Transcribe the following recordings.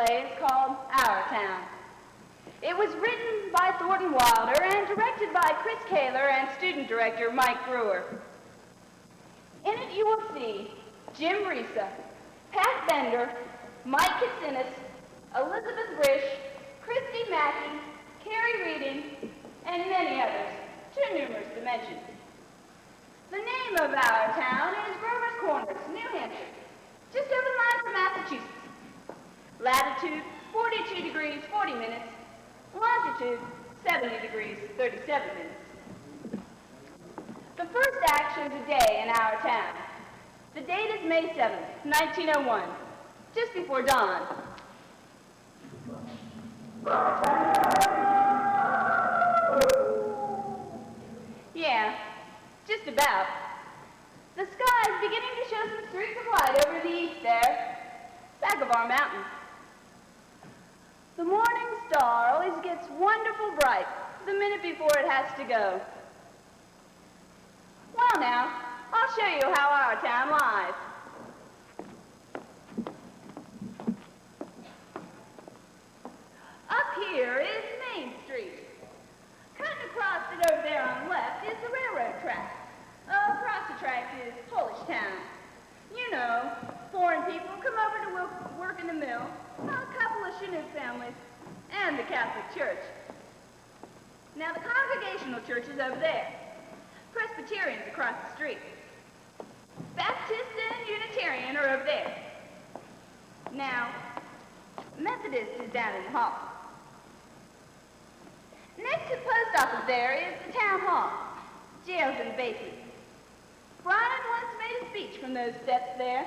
play is called Our Town. It was written by Thornton Wilder and directed by Chris Kaler and student director Mike Brewer. In it you will see Jim Risa, Pat Bender, Mike Katsinas, Elizabeth Risch, Christy Mackey, Carrie Reading, and many others, too numerous to mention. The name of Our Town is Grover's Corners, New Hampshire, just over the line from Massachusetts. Latitude, 42 degrees, 40 minutes. Longitude, 70 degrees, 37 minutes. The first act shows a day in Our Town. The date is May 7th, 1901, just before dawn. Yeah, just about. The sky is beginning to show some streaks of light over the east there, Sagamore Mountain. The morning star always gets wonderful bright the minute before it has to go. Well now, I'll show you how Our Town lies. Up here is Main Street. Cutting across it over there on the left is the railroad track. Across the track is Polish Town. You know, foreign people come over to work in the mill, a couple of Chinook families, and the Catholic Church. Now the Congregational Church is over there. Presbyterians across the street. Baptist and Unitarian are over there. Now, Methodist is down in the hall. Next to the post office there is the town hall. Jail's in the basement. Brian once made a speech from those steps there.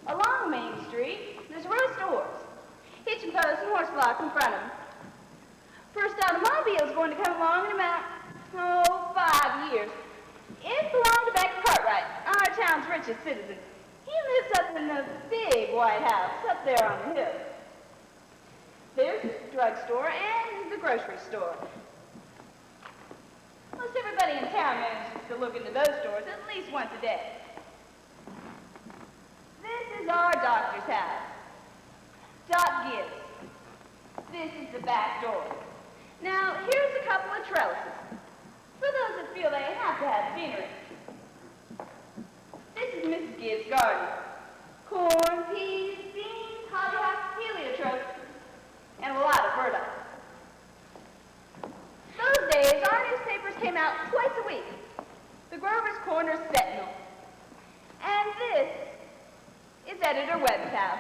Along Main Street, there's a row of stores. Hitching posts and horse blocks in front of them. First automobile is going to come along in about, 5 years. It belonged to Becky Cartwright, our town's richest citizen. He lives up in the big white house up there on the hill. There's the drugstore and the grocery store. Most everybody in town manages to look into those stores at least once a day. This is our doctor's house. Doc Gibbs. This is the back door. Now, here's a couple of trellises, for those that feel they have to have scenery. This is Mrs. Gibbs' garden. Corn, peas, beans, hollyhocks, heliotrope, and a lot of burdock. Those days, our newspapers came out twice a week. The Grover's Corners Sentinel. And this is Editor Webb's house.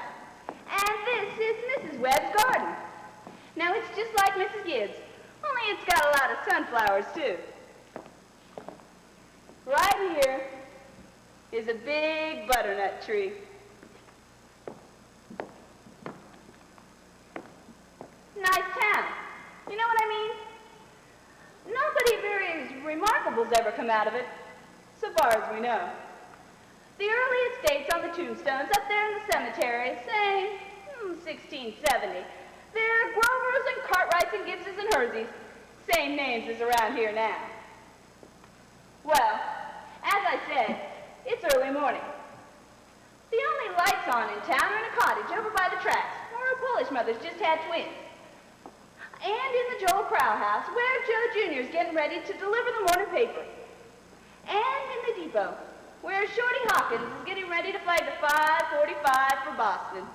And this is Mrs. Webb's garden. Now, it's just like Mrs. Gibbs, only it's got a lot of sunflowers, too. Right here is a big butternut tree. Nice town. You know what I mean? Nobody very remarkable's ever come out of it, so far as we know. The earliest dates on the tombstones up there in the cemetery say 1670. They're Grovers and Cartwrights and Gibbses and Herseys. Same names as around here now. Well, as I said, it's early morning. The only lights on in town are in a cottage over by the tracks, where a Polish mother's just had twins. And in the Joel Crow house, where Joe Jr.'s getting ready to deliver the morning paper. And in the depot, where Shorty Hawkins is getting ready to flag the 5:45 for Boston.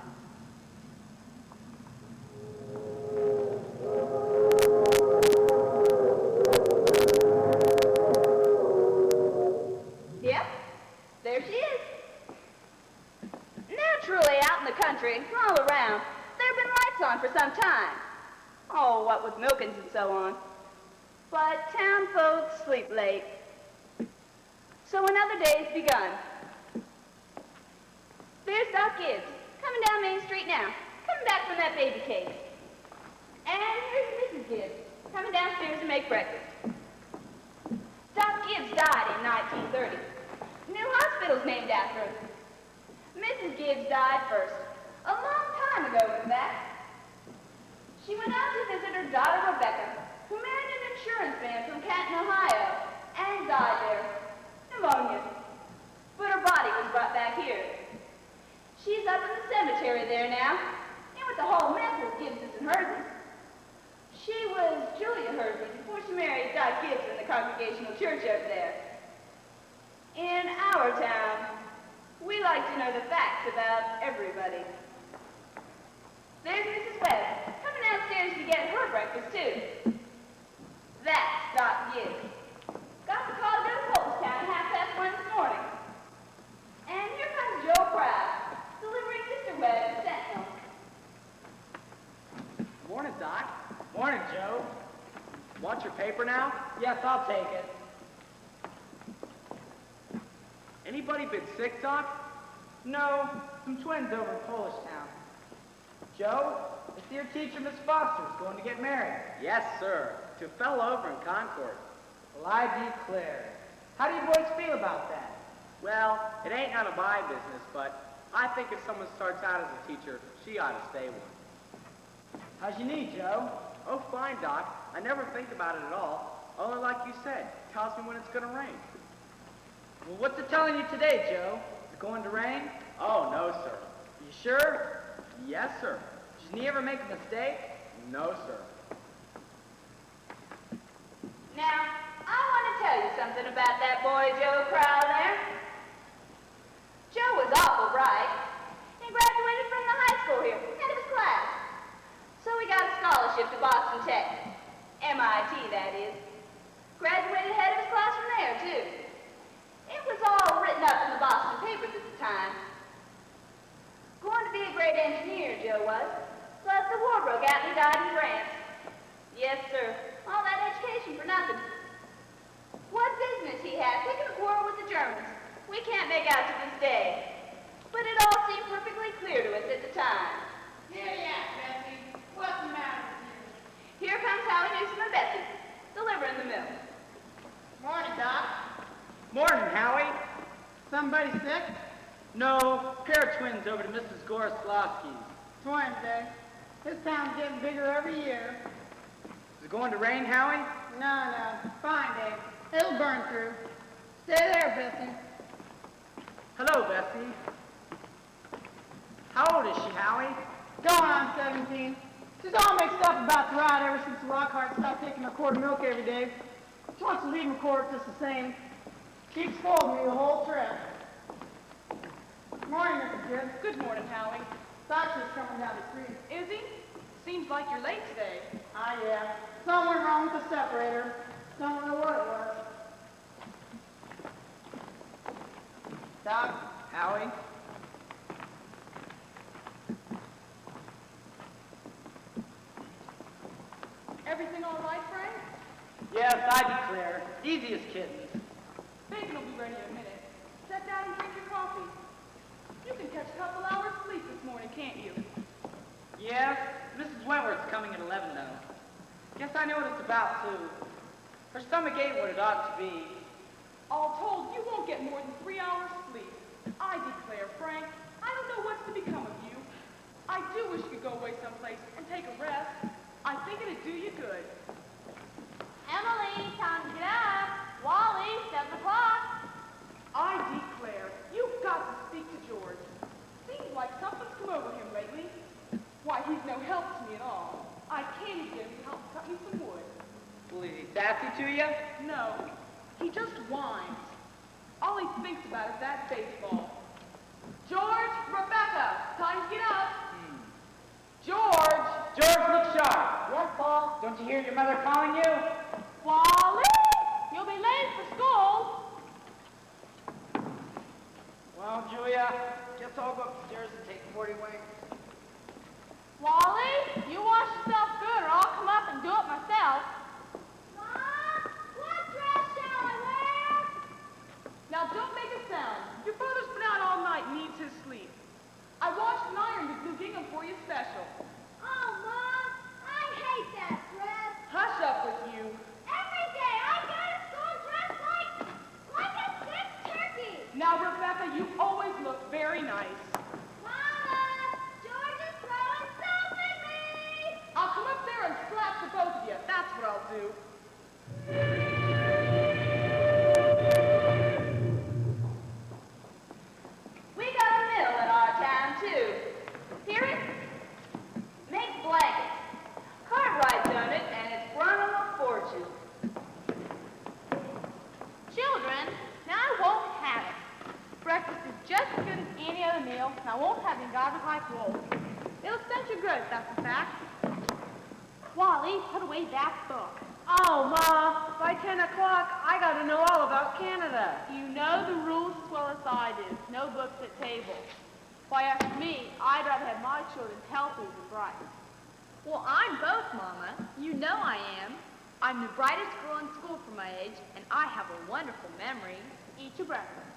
Yep, there she is. Naturally, out in the country, all around, there have been lights on for some time. Oh, what with milkins and so on. But town folks sleep late. So another day's begun. There's Doc Gibbs, coming down Main Street now, coming back from that baby cake. And here's Mrs. Gibbs, coming downstairs to make breakfast. Doc Gibbs died in 1930. New hospital's named after her. Mrs. Gibbs died first, a long time ago, in fact. She went out to visit her daughter, Rebecca, who married an insurance man from Canton, Ohio, and died there. Pneumonia. but her body was brought back here. She's up in the cemetery there now, and with the whole mess with Gibbses and Hersons. She was Julia Hersey before she married Doc Gibbs in the Congregational Church up there. In our town, we like to know the facts about everybody. There's Mrs. Webb, coming downstairs to get her breakfast, too. That's Doc Gibbs. Got the call to go to Polestown at 1:30 this morning. And here comes Joe Proud, delivering Mr. Webb the Sentinel. Morning, Doc. Morning, Joe. Want your paper now? Yes, I'll take it. Anybody been sick, Doc? No, some twins over in Polishtown. Joe, this your teacher, Miss Foster's going to get married. Yes, sir. To a fellow over in Concord. Well, I declare. How do you boys feel about that? Well, it ain't none of my business, but I think if someone starts out as a teacher, she ought to stay one. How's your knee, Joe? Oh, fine, Doc. I never think about it at all. Only like you said, tells me when it's gonna rain. Well, what's it telling you today, Joe? Is it going to rain? Oh, no, sir. You sure? Yes, sir. Did your knee ever make a mistake? No, sir. Now, I want to tell you something about that boy Joe Crowell there. Joe was awful bright and graduated from the high school here, head of his class. So he got a scholarship to Boston Tech, MIT that is. Graduated head of his class from there, too. It was all written up in the Boston papers at the time. Going to be a great engineer, Joe was. Plus the war broke out and he died in France. Yes, sir. All that education for nothing. What business he had picking a quarrel with the Germans, we can't make out to this day. But it all seemed perfectly clear to us at the time. Bessie. What's the matter with you? Here comes Howie Newsom and Bessie, delivering the milk. Morning, Doc. Morning, Howie. Somebody sick? No, pair of twins over to Mrs. Goroslawski's. Twins, eh? This town's getting bigger every year. Is it going to rain, Howie? No, fine day. It'll burn through. Stay there, Bessie. Hello, Bessie. How old is she, Howie? Going on 17. She's all mixed up about the ride ever since Lockhart stopped taking a quart of milk every day. She wants to leave him a quart just the same. Keeps spoiling me the whole trip. Morning, Mrs. Gibbs. Good morning, Howie. Doctor's coming down the street. Is he? Seems like you're late today. Ah, yeah. Something went wrong with the separator. Don't know what it was. Doc, Howie. Everything all right, Frank? Yes, I declare. Easy as kittens. Bacon will be ready in a minute. Sit down and drink your coffee. You can catch a couple hours sleep this morning, can't you? Yes, Mrs. Wentworth's coming at 11, though. Guess I know what it's about, too. Her stomach ain't what it ought to be. All told, you won't get more than 3 hours sleep. I declare, Frank, I don't know what's to become of you. I do wish you could go away someplace and take a rest. I think it'd do you good. Emily, time to get up. Wally, 7 o'clock. I declare, you've got to speak to George. Seems like something's come over him lately. Why, he's no help to me at all. I can't even get him to help cut me some wood. Well, is he sassy to you? No, he just whines. All he thinks about is that baseball. George, Rebecca, time to get up. George! George, look sharp. Yes, Paul? Don't you hear your mother calling you? Wally, you'll be late for school. Well, Julia, guess I'll go upstairs and take 40 winks. Wally, you wash yourself good or I'll come up and do it myself. Mom, what dress shall I wear? Now don't make a sound. Your brother's been out all night and needs his sleep. I washed and ironed his new gingham for you special. Oh, Mom, I hate that dress. Hush up with you. Every day I go to school dressed like a sick turkey. Now, Rebecca, you always look very nice. Mama, George is throwing soap at me. I'll come up there and slap the both of you. That's what I'll do. good as any other meal, and I won't have any garbage like wool. It'll stunt your growth, that's a fact. Wally, put away that book. Oh, Ma, by 10 o'clock, I gotta know all about Canada. You know the rules as well as I do. No books at table. Why, ask me, I'd rather have my children healthy than bright. Well, I'm both, Mama. You know I am. I'm the brightest girl in school for my age, and I have a wonderful memory. Eat your breakfast.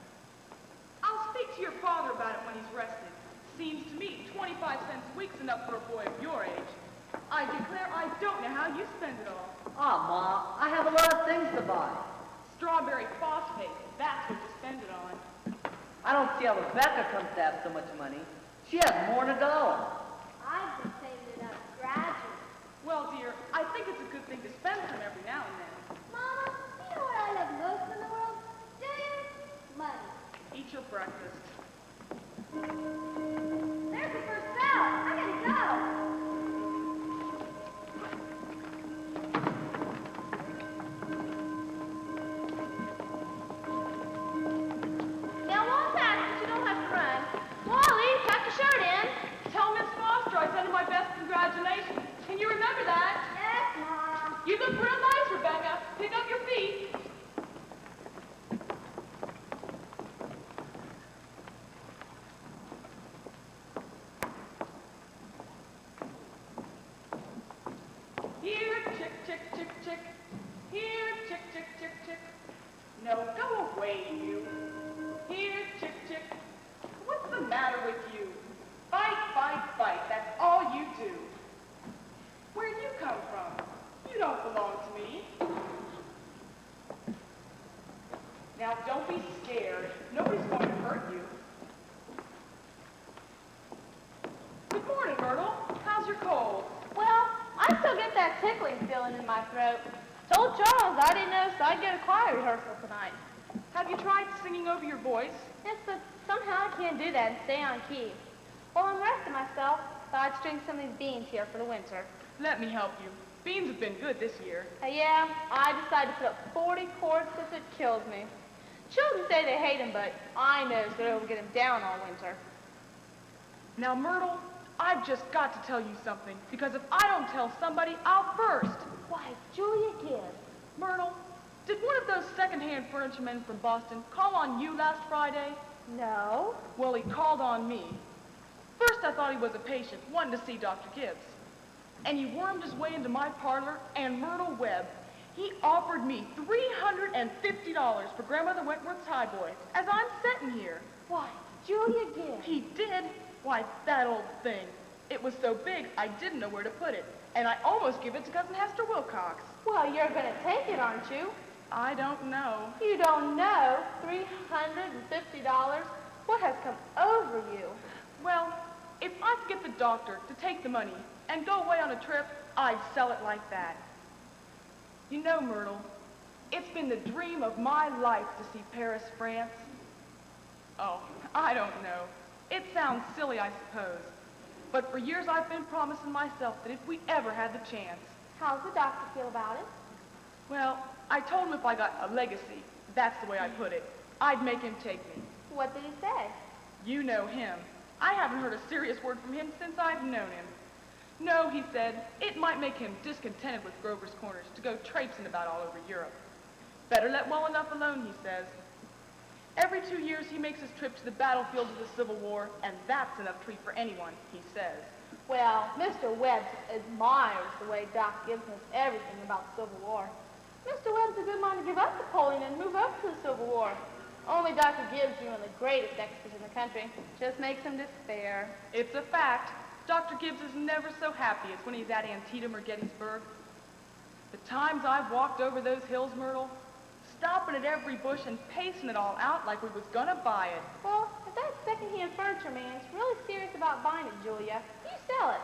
I'll speak to your father about it when he's rested. Seems to me 25 cents a week's enough for a boy of your age. I declare I don't know how you spend it all. Ah, Ma, I have a lot of things to buy. Strawberry phosphate, that's what you spend it on. I don't see how Rebecca comes to have so much money. She has more than $1. I've been saving it up gradually. Well, dear, I think it's a good thing to spend some every now and then. Mama, you know what I love most in the world? Do you? Money. Eat your breakfast. There's the first bell. I gotta go. Now, won't pass, but you don't have to run. Wally, tuck your shirt in. Tell Miss Foster I send her my best congratulations. Can you remember that? Yes, Mom. You look real nice, Rebecca. Pick up your feet. Here, chick, chick, chick, chick. Here, chick, chick, chick, chick. No, go away, you. Here, chick, chick. What's the matter with you? Fight, fight, fight. That's all you do. Where'd you come from? You don't belong to me. Now, don't be scared. Nobody's going to hurt you. Good morning, Myrtle. How's your cold? Well, I still get that tickling feeling in my throat. Told Charles I didn't know, so I'd get a choir rehearsal tonight. Have you tried singing over your voice? Yes, but somehow I can't do that and stay on key. While I'm resting myself, thought I'd string some of these beans here for the winter. Let me help you. Beans have been good this year. Yeah, I decided to put up 40 chords if it kills me. Children say they hate them, but I know that it'll get them down all winter. Now, Myrtle, I've just got to tell you something, because if I don't tell somebody, I'll first. Why, Julia Gibbs. Myrtle, did one of those second-hand furniture men from Boston call on you last Friday? No. Well, he called on me. First, I thought he was a patient, wanting to see Dr. Gibbs. And he wormed his way into my parlor, and Myrtle Webb, he offered me $350 for Grandmother Wentworth's highboy, as I'm sitting here. Why, Julia Gibbs. He did? Why, that old thing. It was so big, I didn't know where to put it. And I almost gave it to Cousin Hester Wilcox. Well, you're going to take it, aren't you? I don't know. You don't know. $350? What has come over you? Well, if I could get the doctor to take the money and go away on a trip, I'd sell it like that. You know, Myrtle, it's been the dream of my life to see Paris, France. Oh, I don't know. It sounds silly, I suppose. But for years I've been promising myself that if we ever had the chance. How's the doctor feel about it? Well, I told him if I got a legacy, that's the way I put it, I'd make him take me. What did he say? You know him. I haven't heard a serious word from him since I've known him. No, he said, it might make him discontented with Grover's Corners to go traipsing about all over Europe. Better let well enough alone, he says. Every 2 years he makes his trip to the battlefield of the Civil War, and that's enough treat for anyone, he says. Well, Mr. Webb admires the way Doc Gibbs knows everything about the Civil War. Mr. Webb's a good man to give up Napoleon and move up to the Civil War. Only Dr. Gibbs, one of the greatest experts in the country, just makes him despair. It's a fact. Dr. Gibbs is never so happy as when he's at Antietam or Gettysburg. The times I've walked over those hills, Myrtle, stopping at every bush and pacing it all out like we was gonna buy it. Well, if that second-hand furniture man is really serious about buying it, Julia, you sell it.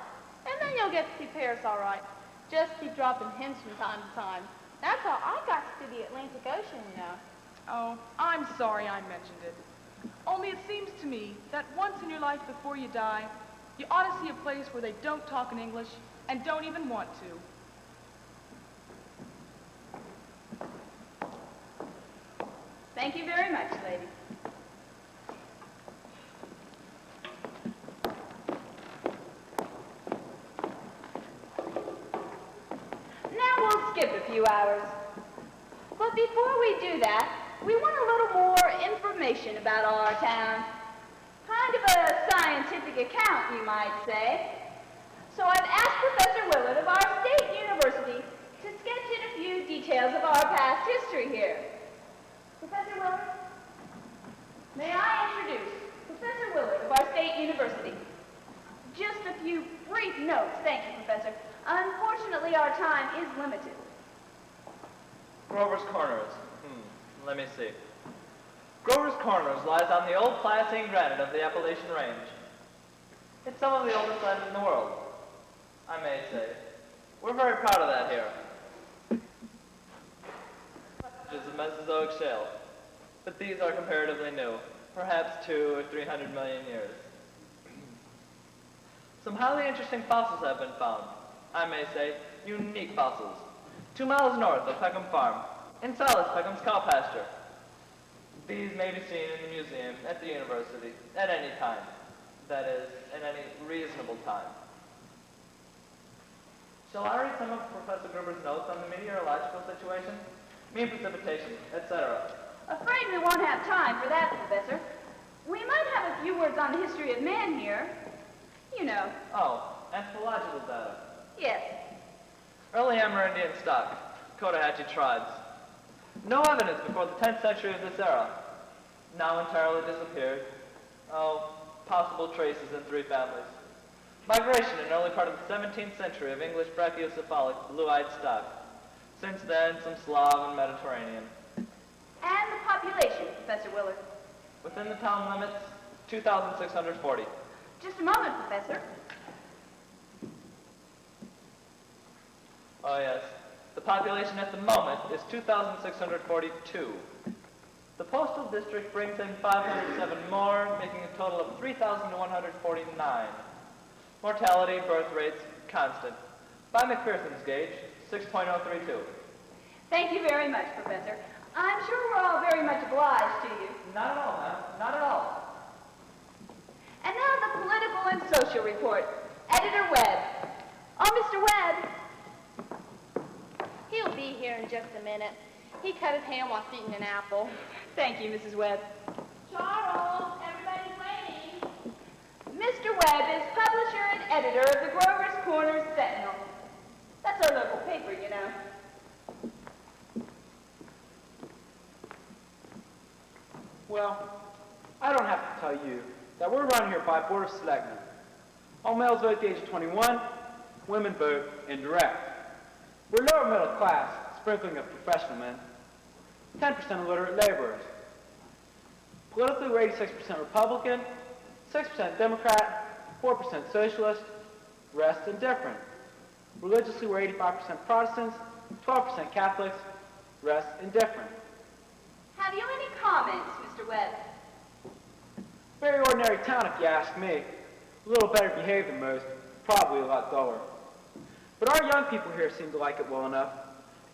And then you'll get to see Paris all right. Just keep dropping hints from time to time. That's how I got to see the Atlantic Ocean, you know. Oh, I'm sorry I mentioned it. Only it seems to me that once in your life before you die, you ought to see a place where they don't talk in English and don't even want to. Thank you very much, lady. skip a few hours. But before we do that, we want a little more information about our town. Kind of a scientific account, you might say. So I've asked Professor Willard of our state university to sketch in a few details of our past history here. Professor Willard, may I introduce Professor Willard of our state university? Just a few brief notes. Thank you, Professor. Unfortunately, our time is limited. Grover's Corners. Let me see. Grover's Corners lies on the old Pliocene granite of the Appalachian Range. It's some of the oldest land in the world, I may say. We're very proud of that here. Which is the Mesozoic shale. But these are comparatively new, perhaps 200 or 300 million years. Some highly interesting fossils have been found. I may say, unique fossils. 2 miles north of Peckham Farm, in Silas Peckham's cow pasture. These may be seen in the museum at the university at any time. That is, at any reasonable time. Shall I read some of Professor Gruber's notes on the meteorological situation, mean precipitation, etc.? Afraid we won't have time for that, Professor. We might have a few words on the history of man here. You know. Oh, anthropological data. Yes. Early Amerindian stock, Cotahatchee tribes. No evidence before the 10th century of this era. Now entirely disappeared. Oh, possible traces in 3 families. Migration in early part of the 17th century of English brachiocephalic blue-eyed stock. Since then, some Slav and Mediterranean. And the population, Professor Willard. Within the town limits, 2,640. Just a moment, Professor. Oh yes. The population at the moment is 2,642. The postal district brings in 507 more, making a total of 3,149. Mortality, birth rates, constant. By McPherson's gauge, 6.032. Thank you very much, Professor. I'm sure we're all very much obliged to you. Not at all, ma'am. Not at all. And now the political and social report. Editor Webb. Oh, Mr. Webb. He'll be here in just a minute. He cut his hand while eating an apple. Thank you, Mrs. Webb. Charles, everybody's waiting. Mr. Webb is publisher and editor of the Grover's Corners Sentinel. That's our local paper, you know. Well, I don't have to tell you that we're run here by Board of Selectmen. All males vote at the age of 21, women vote indirect. We're lower middle class, sprinkling of professional men, 10% illiterate laborers. Politically, we're 86% Republican, 6% Democrat, 4% Socialist, rest indifferent. Religiously, we're 85% Protestants, 12% Catholics, rest indifferent. Have you any comments, Mr. Webb? Very ordinary town, if you ask me. A little better behaved than most, probably a lot duller. But our young people here seem to like it well enough.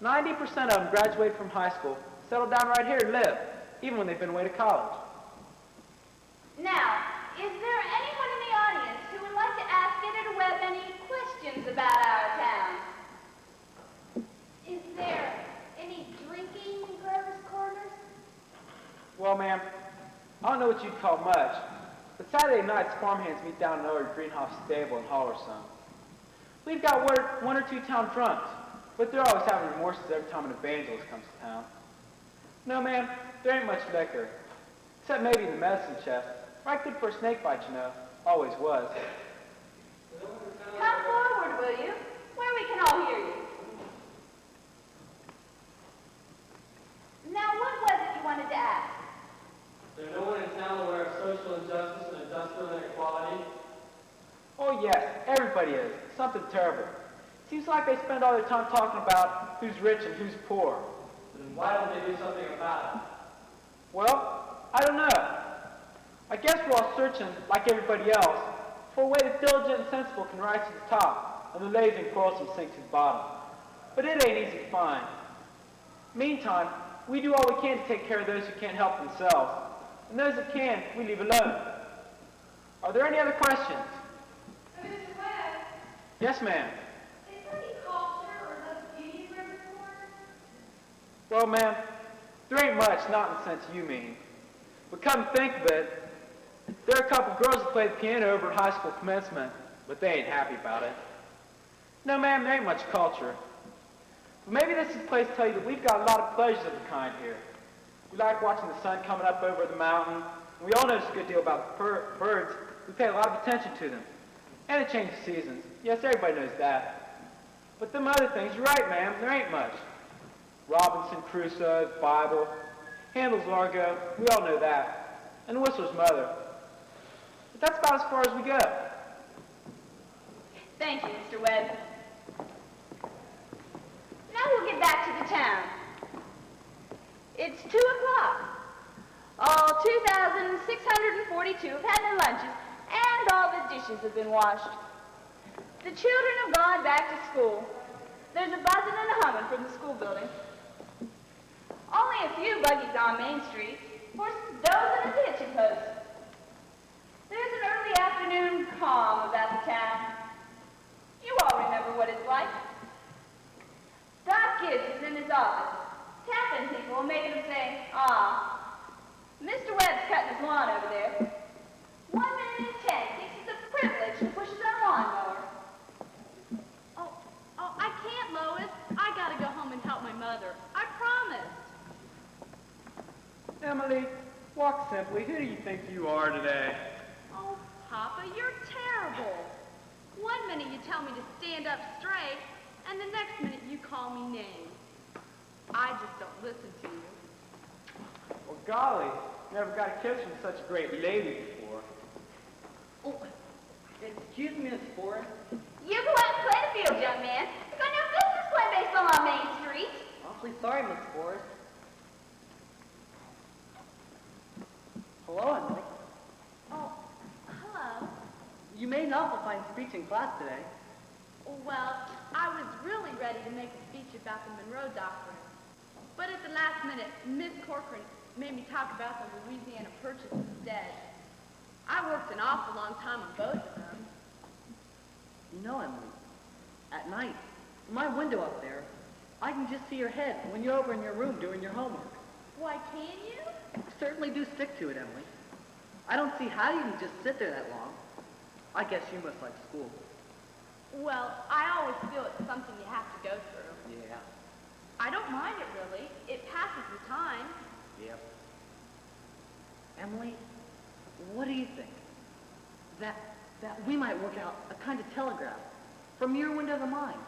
90% of them graduate from high school, settle down right here and live, even when they've been away to college. Now, is there anyone in the audience who would like to ask Editor Webb any questions about our town? Is there any drinking in Grover's Corners? Well, ma'am, I don't know what you'd call much, but Saturday nights farmhands meet down in our greenhouse stable and holler some. We've got one or two town drunks, but they're always having remorses every time an evangelist comes to town. No, ma'am, there ain't much liquor, except maybe in the medicine chest. Right good for a snake bite, you know. Always was. Come forward, will you, where we can all hear you. Now, what was it you wanted to ask? Is there no one in town aware of social injustice and industrial inequality? Oh, yes, everybody is. Something terrible. Seems like they spend all their time talking about who's rich and who's poor. Then why don't they do something about it? Well, I don't know. I guess we're all searching, like everybody else, for a way that diligent and sensible can rise to the top, and the lazy and quarrelsome sink to the bottom. But it ain't easy to find. Meantime, we do all we can to take care of those who can't help themselves, and those that can, we leave alone. Are there any other questions? Mr. Webb, Yes, ma'am. is there any culture or love beauty in Grover's Well, ma'am, there ain't much, not in the sense you mean. But come to think of it, there are a couple girls that play the piano over at high school commencement, but they ain't happy about it. No, ma'am, there ain't much culture. But maybe this is a place to tell you that we've got a lot of pleasures of the kind here. We like watching the sun coming up over the mountain, and we all notice a good deal about the birds. We pay a lot of attention to them. And the change of seasons. Yes, everybody knows that. But them other things, you're right, ma'am, there ain't much. Robinson Crusoe, the Bible, Handel's Argo, we all know that. And Whistler's Mother. But that's about as far as we go. Thank you, Mr. Webb. Now we'll get back to the town. It's 2 o'clock. All 2,642 have had their lunches, and all the dishes have been washed. The children have gone back to school. There's a buzzing and a humming from the school building. Only a few buggies on Main Street, horses dozing at the hitching post. There's an early afternoon calm about the town. You all remember what it's like. Doc Gibbs is in his office, tapping people and making them say, "Ah." Mr. Webb's cutting his lawn over there. 1 minute in 10 thinks it's a privilege to push his own lawnmower. Oh, I can't, Lois. I gotta go home and help my mother. I promised. Emily, walk simply. Who do you think you are today? Oh, Papa, you're terrible. 1 minute you tell me to stand up straight, and the next minute you call me names. I just don't listen to you. Well, golly, never got a kiss from such a great lady before. Oh, excuse me, Miss Forrest. You go out and play the field, young man. You've got no business playing baseball on Main Street. Awfully sorry, Miss Forrest. Hello, Emily. Oh, hello. You made an awful fine speech in class today. Well, I was really ready to make a speech about the Monroe Doctrine. But at the last minute, Miss Corcoran made me talk about the Louisiana Purchase instead. I worked an awful long time on both of them. You know, Emily, at night, from my window up there, I can just see your head when you're over in your room doing your homework. Why, can you? Certainly do stick to it, Emily. I don't see how you can just sit there that long. I guess you must like school. Well, I always feel it's something you have to go through. Yeah. I don't mind it, really. It passes the time. Yep. Emily, what do you think? That we might work out a kind of telegraph from your window to mine.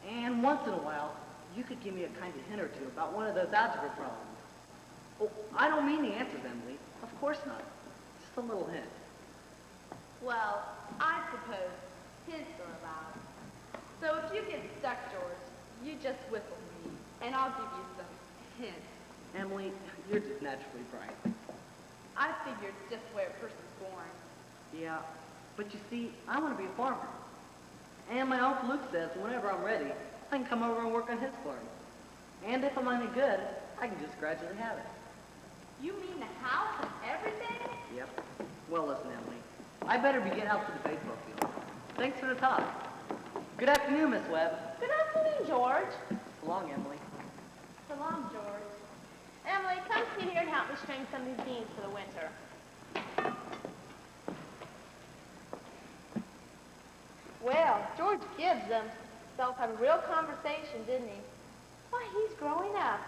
And once in a while, you could give me a kind of hint or two about one of those algebra problems. Oh, I don't mean the answers, Emily. Of course not. Just a little hint. Well, I suppose hints are allowed. So if you get stuck, George, you just whistle me, and I'll give you some hints. Emily, you're just naturally bright. I figure it's just the way a person's born. Yeah, but you see, I want to be a farmer. And my Uncle Luke says whenever I'm ready, I can come over and work on his farm. And if I'm any good, I can just gradually have it. You mean the house and everything? Yep. Well, listen, Emily. I better be getting out to the baseball field. Thanks for the talk. Good afternoon, Miss Webb. Good afternoon, George. So long, Emily. So long, George. Emily, come sit here and help me string some of these beans for the winter. Well, George Gibbs himself had a real conversation, didn't he? Why, he's growing up.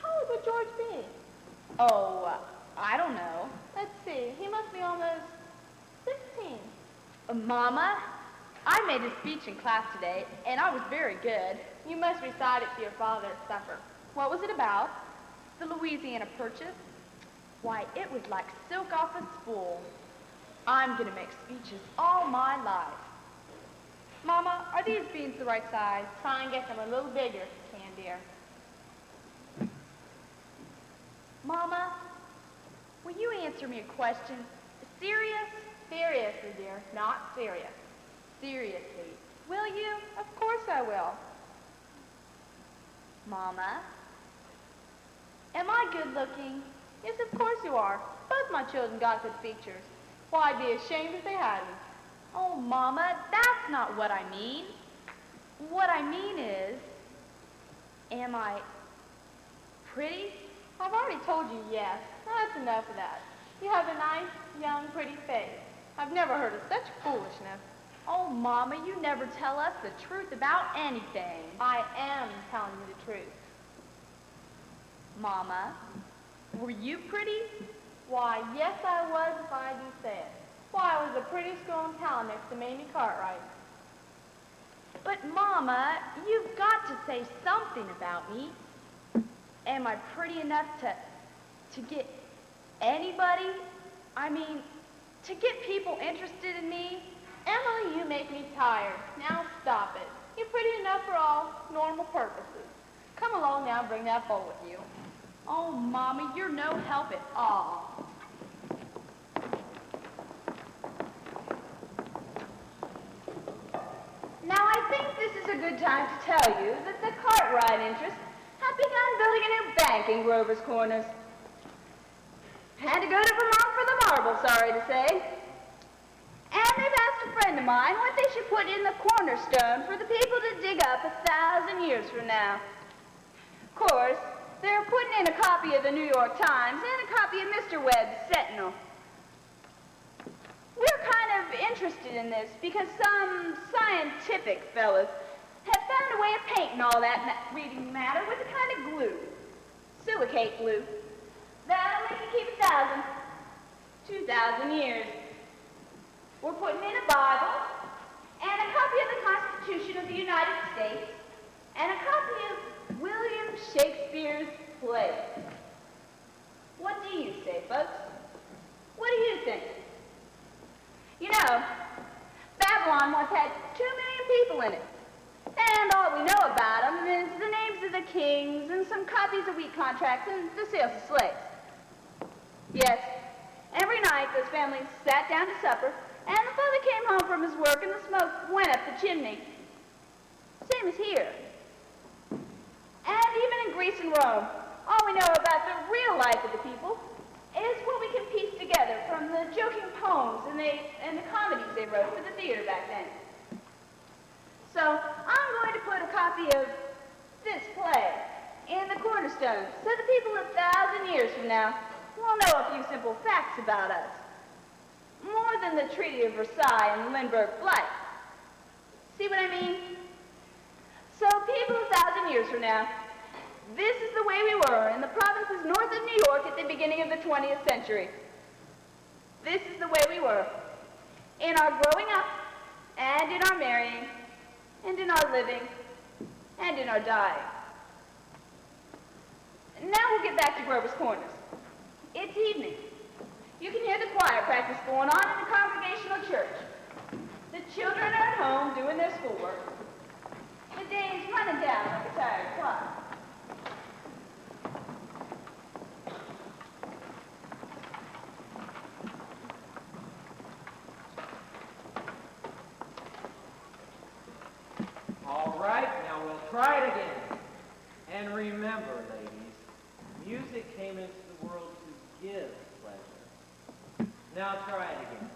How old would George be? Oh, I don't know. Let's see. He must be almost 16. Mama, I made a speech in class today, and I was very good. You must recite it to your father at supper. What was it about? The Louisiana Purchase. Why, it was like silk off a spool. I'm going to make speeches all my life. Mama, are these beans the right size? Try and get them a little bigger, if you can, dear. Mama, will you answer me a question? Serious? Seriously, dear, not serious. Seriously. Will you? Of course I will. Mama, am I good looking? Yes, of course you are. Both my children got good features. Why, I'd be ashamed if they hadn't. Oh, Mama, that's not what I mean. What I mean is, am I pretty? I've already told you yes. That's enough of that. You have a nice, young, pretty face. I've never heard of such foolishness. Oh, Mama, you never tell us the truth about anything. I am telling you the truth. Mama, were you pretty? Why, yes, I was, if I do say it. Why, I was the prettiest girl in town next to Mamie Cartwright. But, Mama, you've got to say something about me. Am I pretty enough to get anybody? I mean, to get people interested in me? Emily, you make me tired. Now stop it. You're pretty enough for all normal purposes. Come along now and bring that bowl with you. Oh, Mama, you're no help at all. Now, I think this is a good time to tell you that the Cartwright interests have begun building a new bank in Grover's Corners. Had to go to Vermont for the marble, sorry to say. And they've asked a friend of mine what they should put in the cornerstone for the people to dig up 1,000 years from now. Of course, they're putting in a copy of the New York Times and a copy of Mr. Webb's Sentinel. We're kind of interested in this because some scientific fellas have found a way of painting all that reading matter with a kind of glue. Silicate glue. That'll make it keep 1,000, 2,000 years. We're putting in a Bible, and a copy of the Constitution of the United States, and a copy of William Shakespeare's play. What do you say, folks? What do you think? You know, Babylon once had 2 million people in it. And all we know about them is the names of the kings and some copies of wheat contracts and the sales of slaves. Yes, every night those families sat down to supper, and the father came home from his work and the smoke went up the chimney. Same as here. And even in Greece and Rome, all we know about the real life of the people is what we can piece together from the joking poems and the comedies they wrote for the theater back then. So I'm going to put a copy of this play in the cornerstone so the people 1,000 years from now will know a few simple facts about us. More than the Treaty of Versailles and Lindbergh Flight. See what I mean? So people 1,000 years from now, this is the way we were in the provinces north of New York at the beginning of the 20th century. This is the way we were in our growing up, and in our marrying, and in our living, and in our dying. Now we'll get back to Grover's Corners. It's evening. You can hear the choir practice going on in the Congregational Church. The children are at home doing their schoolwork. The day is running down like a tired clock. All right, now we'll try it again. And remember, ladies, music came into the world to give pleasure. Now try it again.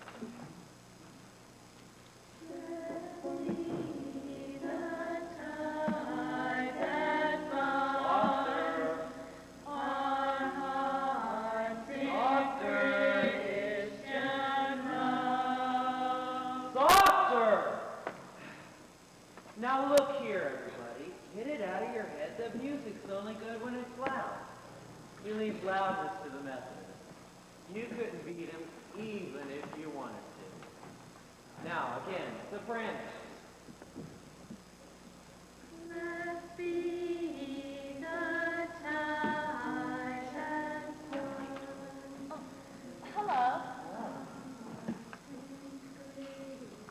Now look here, everybody. Get it out of your head that music's only good when it's loud. You leave loudness to the Methodists. You couldn't beat them even if you wanted to. Now, again, sopranos. Must be the tide has gone. Hello.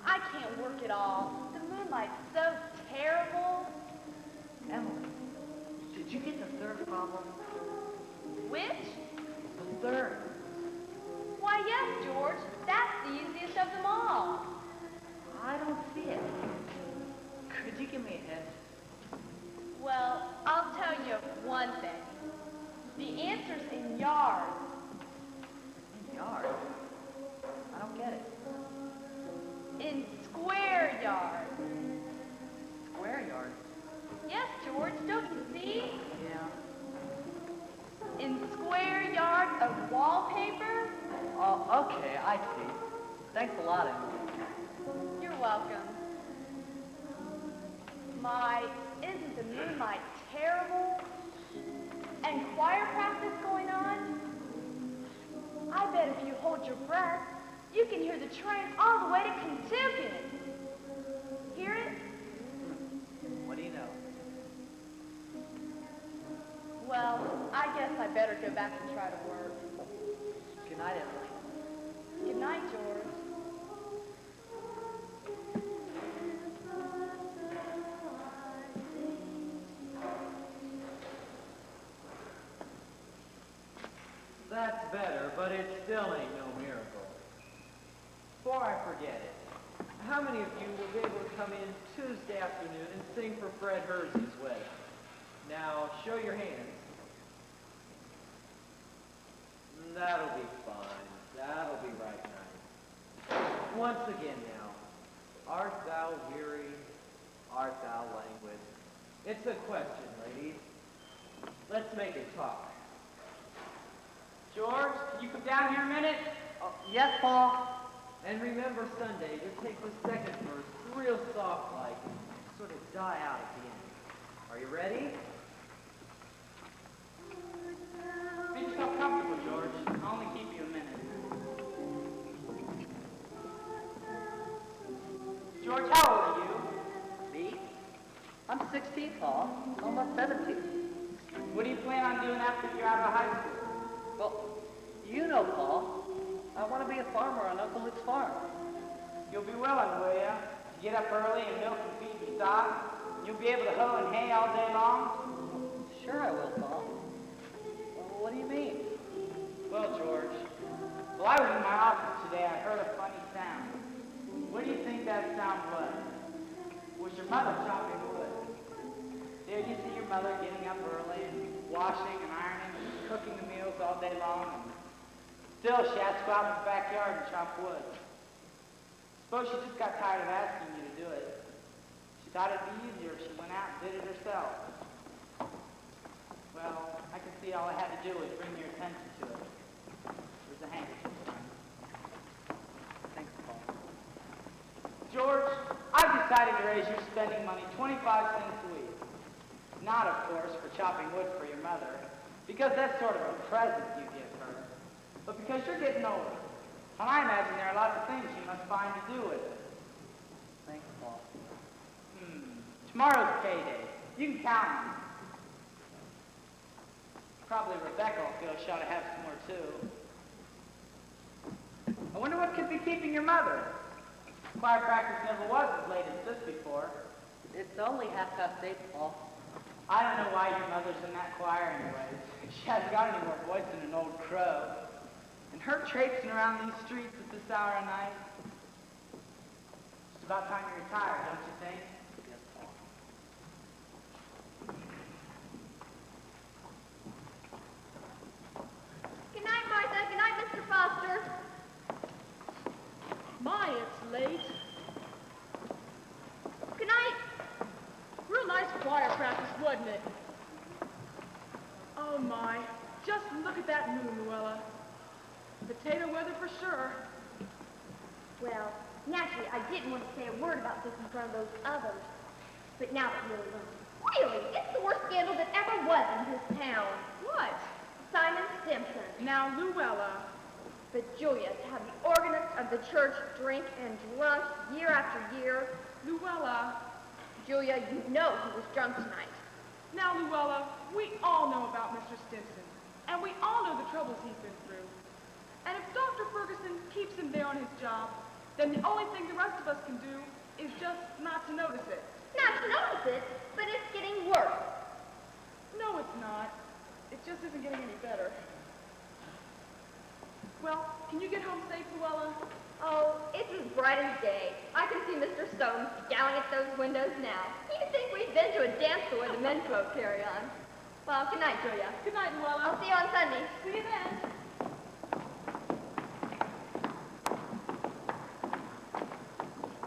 I can't work at all. The moonlight's so terrible. Emily, did you get the third problem? Which? The third. Why, yes, George. That's the easiest of them all. I don't see it. Could you give me a hint? Well, I'll tell you one thing. The answer's in yards. In yards? I don't get it. In square yards. Square yards? Yes, George, don't you see? Yeah. Okay, I see. Thanks a lot, Emily. You're welcome. My, isn't the moonlight terrible? And choir practice going on? I bet if you hold your breath, you can hear the train all the way to Kentucky. Hear it? What do you know? Well, I guess I better go back and try to work. Good night, Emily. Good night, George. That's better, but it still ain't no miracle. Before I forget it, how many of you will be able to come in Tuesday afternoon and sing for Fred Hersey's wedding? Now, show your hands. That'll be fine. That'll be right nice. Once again now, art thou weary? Art thou languid? It's a question, ladies. Let's make it talk. George, can you come down here a minute? Oh, yes, Paul. And remember Sunday, just take the second verse real soft like and sort of die out at the end. Are you ready? Make yourself comfortable, George. I'll only keep you a minute. George, how old are you? Me? I'm 16, Paul. Almost 17. What do you plan on doing after you're out of high school? Well, you know, Paul. I want to be a farmer on Uncle Luke's farm. You'll be willing, will ya? To get up early and milk and feed your stock? You'll be able to hoe and hay all day long? Sure I will, Paul. Well, what do you mean? Well, George, while I was in my office today, I heard a funny sound. What do you think that sound was? It was your mother chopping wood. There you see your mother getting up early and washing and ironing and cooking the meals all day long. And still, she has to go out in the backyard and chop wood. Suppose she just got tired of asking you to do it. She thought it'd be easier if she went out and did it herself. Well, I can see all I had to do was bring your attention to it. Here's a handkerchief. Thanks, Paul. George, I've decided to raise your spending money 25 cents a week. Not, of course, for chopping wood for your mother, because that's sort of a present you give her, but because you're getting older. And I imagine there are lots of things you must find to do with it. Thanks, Paul. Tomorrow's payday. You can count on it. Probably Rebecca will feel she ought to have some more, too. I wonder what could be keeping your mother. Choir practice never was as late as this before. It's only 8:30, Paul. I don't know why your mother's in that choir anyways. She hasn't got any more voice than an old crow. And her traipsing around these streets at this hour of night. It's about time you retire, don't you think? Yes, Paul. Good night, Martha. Good night, Mr. Foster. My, it's late. Good night. Real nice choir practice, wasn't it? Oh my, just look at that moon, Luella. Potato weather for sure. Well, naturally, I didn't want to say a word about this in front of those others. But now it really won't. Really, it's the worst scandal that ever was in this town. What? Simon Stimson. Now, Luella. But Julia, to have the organist of the church drink and drunk year after year. Luella. Julia, you know he was drunk tonight. Now, Luella, we all know about Mr. Stimson. And we all know the troubles he's been through. And if Dr. Ferguson keeps him there on his job, then the only thing the rest of us can do is just not to notice it. Not to notice it, but it's getting worse. No, it's not. It just isn't getting any better. Well, can you get home safe, Luella? Oh, it's as bright as day. I can see Mr. Stone scowling at those windows now. He'd think we've been to a dance the way the men folk carry on. Well, good night, Julia. Good night, Luella. I'll see you on Sunday. See you then.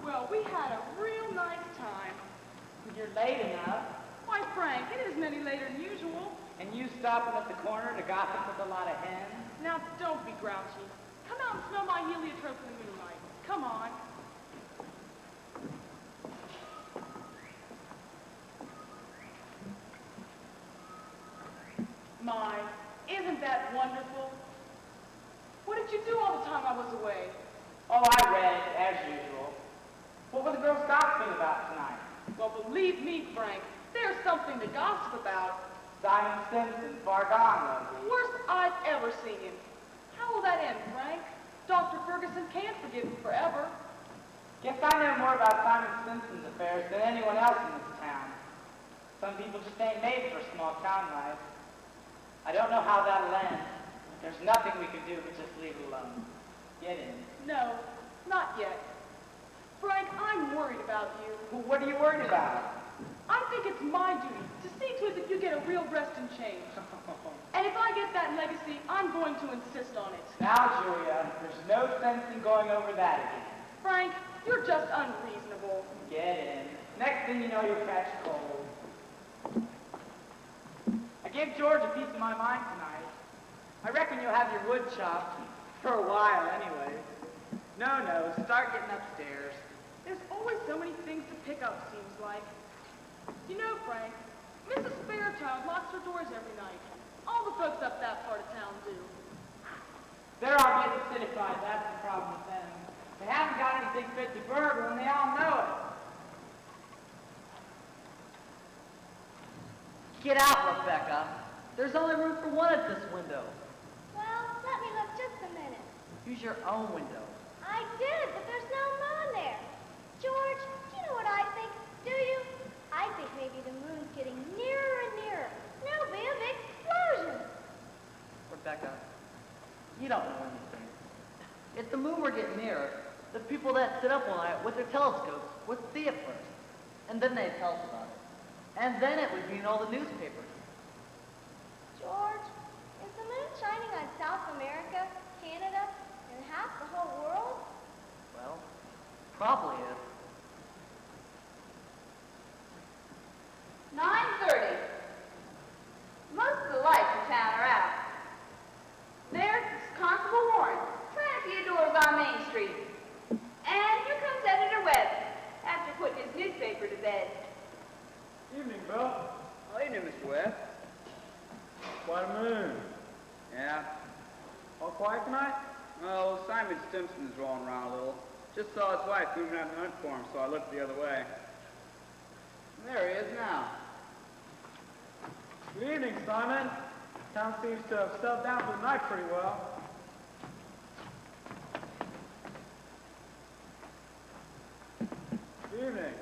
Well, we had a real nice time. You're late enough. Why, Frank, it isn't any later than usual. And you stopping at the corner to gossip with a lot of hens? Now, don't be grouchy. Come out and smell my heliotrope in the moonlight. Come on. My, isn't that wonderful? What did you do all the time I was away? Oh, I read, as usual. What were the girls gossiping about tonight? Well, believe me, Frank, there's something to gossip about. Simon Simpson, far gone, was he? Worst I've ever seen him. How will that end, Frank? Dr. Ferguson can't forgive him forever. Guess I know more about Simon Simpson's affairs than anyone else in this town. Some people just ain't made for small town life. I don't know how that'll end. There's nothing we can do but just leave it alone. Get in. No, not yet. Frank, I'm worried about you. Well, what are you worried about? I think it's my duty to see to it that you get a real rest and change. And if I get that legacy, I'm going to insist on it. Now, Julia, there's no sense in going over that again. Frank, you're just unreasonable. Get in. Next thing you know, you'll catch cold. I gave George a piece of my mind tonight. I reckon you'll have your wood chopped. For a while, anyway. No, start getting upstairs. There's always so many things to pick up, seems like. You know, Frank, Mrs. Fairchild locks her doors every night. All the folks up that part of town do. They're all getting citified, that's the problem with them. They haven't got anything fit to burgle, and they all know it. Get out, Rebecca. There's only room for one at this window. Well, let me look just a minute. Use your own window. I did, but there's no moon there. George, do you know what I think? Do you? I think maybe the moon's getting nearer and nearer. There'll be a big explosion. Rebecca, you don't know anything. If the moon were getting nearer, the people that sit up all night with their telescopes would see it first. And then they'd tell us about it. And then it would be in all the newspapers. George, is the moon shining on South America, Canada, and half the whole world? Well, probably is. 9:30. Most of the lights in town are out. There's Constable Warren, trying a few doors on Main Street. And here comes Editor Webb, after putting his newspaper to bed. Evening, Bill. Oh, evening, Mr. Webb. Quite a moon. Yeah. All quiet tonight? Well, Simon Simpson is rolling around a little. Just saw his wife moving out to hunt for him, so I looked the other way. There he is now. Good evening, Simon. Town seems to have settled down for the night pretty well. Good evening.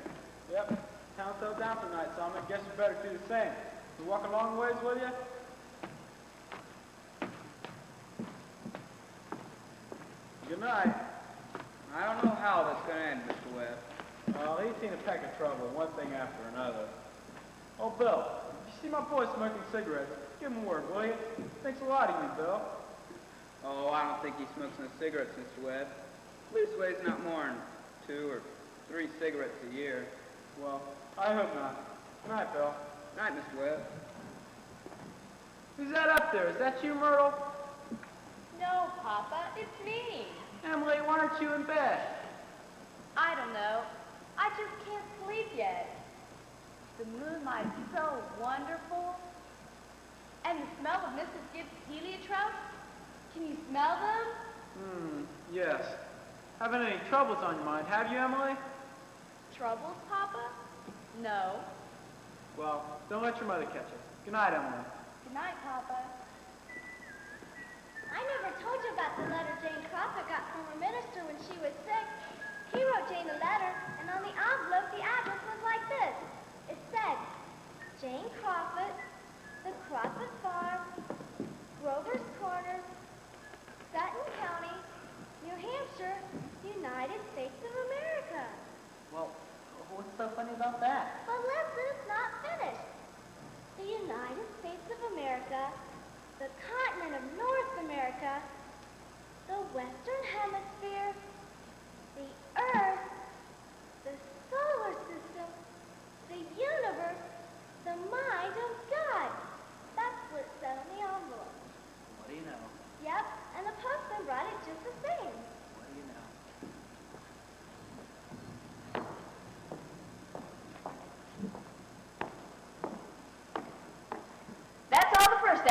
Yep, town settled down for the night, Simon. Guess you better do the same. You walk a long ways, will you? Good night. I don't know how that's going to end, Mr. Webb. Well, he's seen a peck of trouble, one thing after another. Oh, Bill, if you see my boy smoking cigarettes, give him a word, will you? Thanks a lot of you, Bill. Oh, I don't think he smokes no cigarettes, Mr. Webb. Leastways, not more than 2 or 3 cigarettes a year. Well, I hope not. Good night, Bill. Good night, Mr. Webb. Who's that up there? Is that you, Myrtle? No, Papa, it's me. Emily, why aren't you in bed? I don't know. I just can't sleep yet. The moonlight's so wonderful. And the smell of Mrs. Gibbs' heliotrope. Can you smell them? Yes. Having any troubles on your mind, have you, Emily? Troubles, Papa? No. Well, don't let your mother catch it. Good night, Emily. Good night, Papa. I never told you about the letter Jane Crawford got from her minister when she was sick. He wrote Jane a letter, and on the envelope the address was like this. It said, Jane Crawford, the Crawford Farm, Grover's Corners, Sutton County, New Hampshire, United States of America. Well, what's so funny about that? But listen, it's not finished. The United States of America, the continent of North America, the Western Hemisphere, the Earth, the solar system, the universe, the mind of God. That's what it said on the envelope. What do you know? Yep, and the postman brought it just the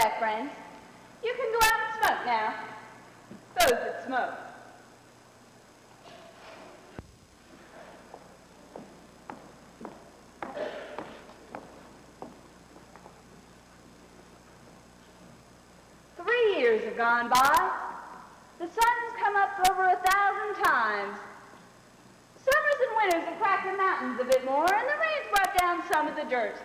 back, friends. You can go out and smoke now. Those that smoke. Years have gone by. The sun's come up over 1,000 times. Summers and winters have cracked the mountains a bit more, and the rain's brought down some of the dirt.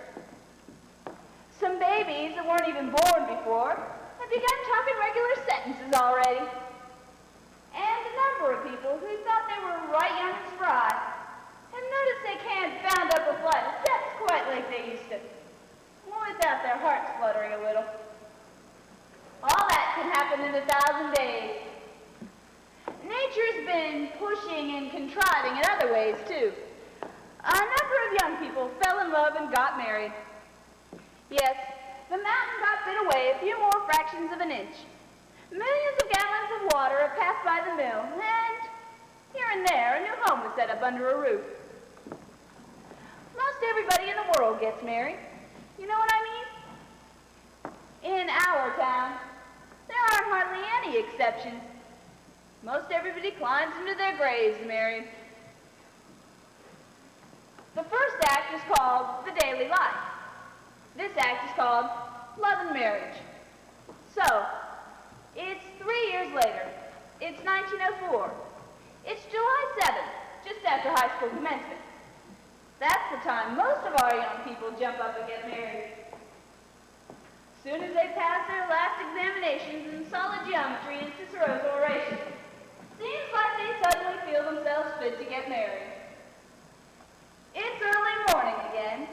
Some babies that weren't even born before have begun talking regular sentences already. And a number of people who thought they were right young and spry have noticed they can't bound up a flight of steps quite like they used to, without their hearts fluttering a little. All that can happen in 1,000 days. Nature's been pushing and contriving in other ways, too. A number of young people fell in love and got married. Yes, the mountain got bit away a few more fractions of an inch. Millions of gallons of water have passed by the mill, and here and there, a new home was set up under a roof. Most everybody in the world gets married. You know what I mean? In our town, there aren't hardly any exceptions. Most everybody climbs into their graves married. The first act is called the daily life. This act is called love and marriage. So, it's 3 years later. It's 1904. It's July 7th, just after high school commencement. That's the time most of our young people jump up and get married. Soon as they pass their last examinations in solid geometry and Cicero's oration, seems like they suddenly feel themselves fit to get married. It's early morning again.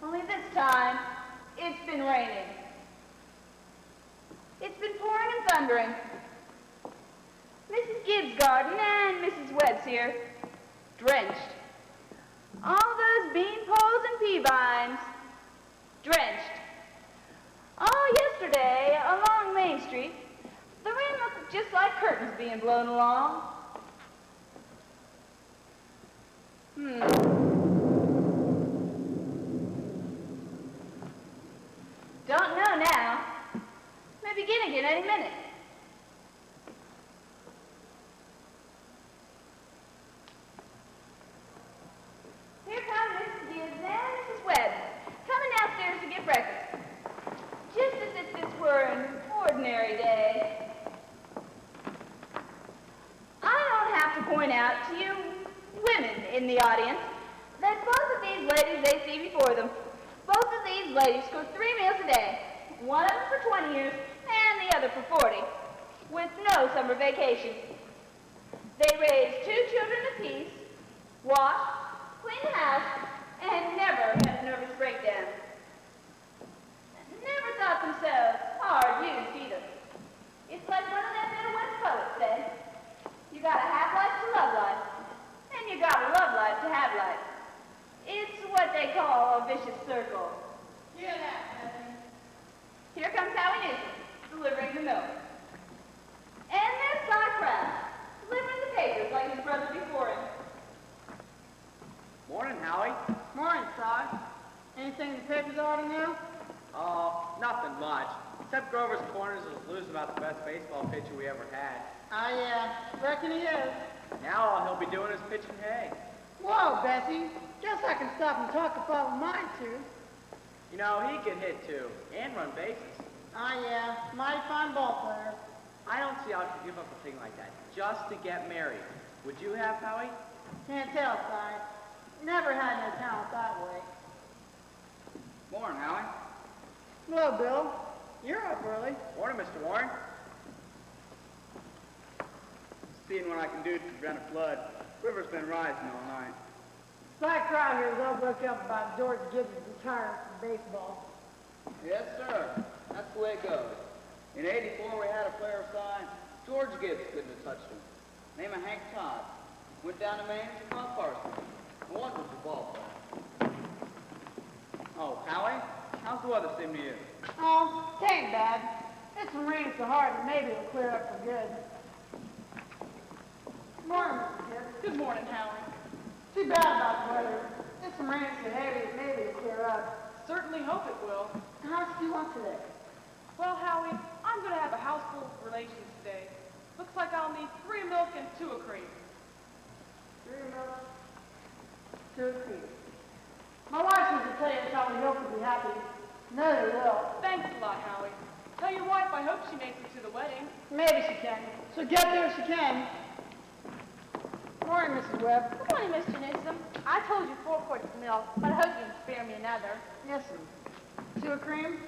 Only this time, it's been raining. It's been pouring and thundering. Mrs. Gibbs' garden and Mrs. Webb's here, drenched. All those bean poles and pea vines, drenched. Oh, yesterday, along Main Street, the rain looked just like curtains being blown along. Don't know now. May begin again any minute. Here come Mrs. Gibbs and Mrs. Webb, coming downstairs to get breakfast. Just as if this were an ordinary day. I don't have to point out to you women in the audience that both of these ladies they see before them, both of these ladies cook 3 meals a day, one of them for 20 years and the other for 40, with no summer vacation. They raise 2 children apiece, wash, clean the house, and never had a nervous breakdown. Never thought themselves hard used either. It's like one of them Middle West poets said, you gotta have life to love life, and you gotta love life to have life. It's what they call a vicious circle. Hear that, Bethany? Here comes Howie Newsom, delivering the milk. And there's Cy Kraft, delivering the papers like his brother before him. Morning, Howie. Morning, Cy. Anything in the papers ought to know? Nothing much. Except Grover's Corners is losing about the best baseball pitcher we ever had. Yeah, reckon he is. Now all he'll be doing is pitching hay. Whoa, Bessie. Guess I can stop and talk if I mine too. You know, he can hit too, and run bases. Yeah, mighty fine ball player. I don't see how you could give up a thing like that just to get married. Would you have, Howie? Can't tell, Cy. Never had no talent that way. Morning, Howie. Hello, Bill. You're up early. Morning, Mr. Warren. Seeing what I can do to prevent a flood. River's been rising all night. Cy Kraft here is all broke up about George Gibbs' retirement from baseball. Yes, sir. That's the way it goes. In '84, we had a player sign. George Gibbs couldn't have touched him. Name of Hank Todd. Went down to Maine and caught Parsons. A wonderful ball player. Oh, Howie, how's the weather seem to you? Oh, it ain't bad. It's been raining so hard that maybe it'll clear up for good. Morning, Mr. Gibbs. Good morning, Howie. Too bad about the weather. This Mr. Moran said maybe it'll clear up. Certainly hope it will. How much do you want today? Well, Howie, I'm going to have a house full of relations today. Looks like I'll need 3 milk and 2 of cream. 3 milk, 2 cream. My wife says to tell you that's how we hope you'll be happy. No, they will. Thanks a lot, Howie. Tell your wife I hope she makes it to the wedding. Maybe she can. So get there if she can. Morning, Mrs. Webb. Good morning, Mr. Newsom. I told you 4 quarts of milk, but I hope you can spare me another. Yes, sir. 2 cream?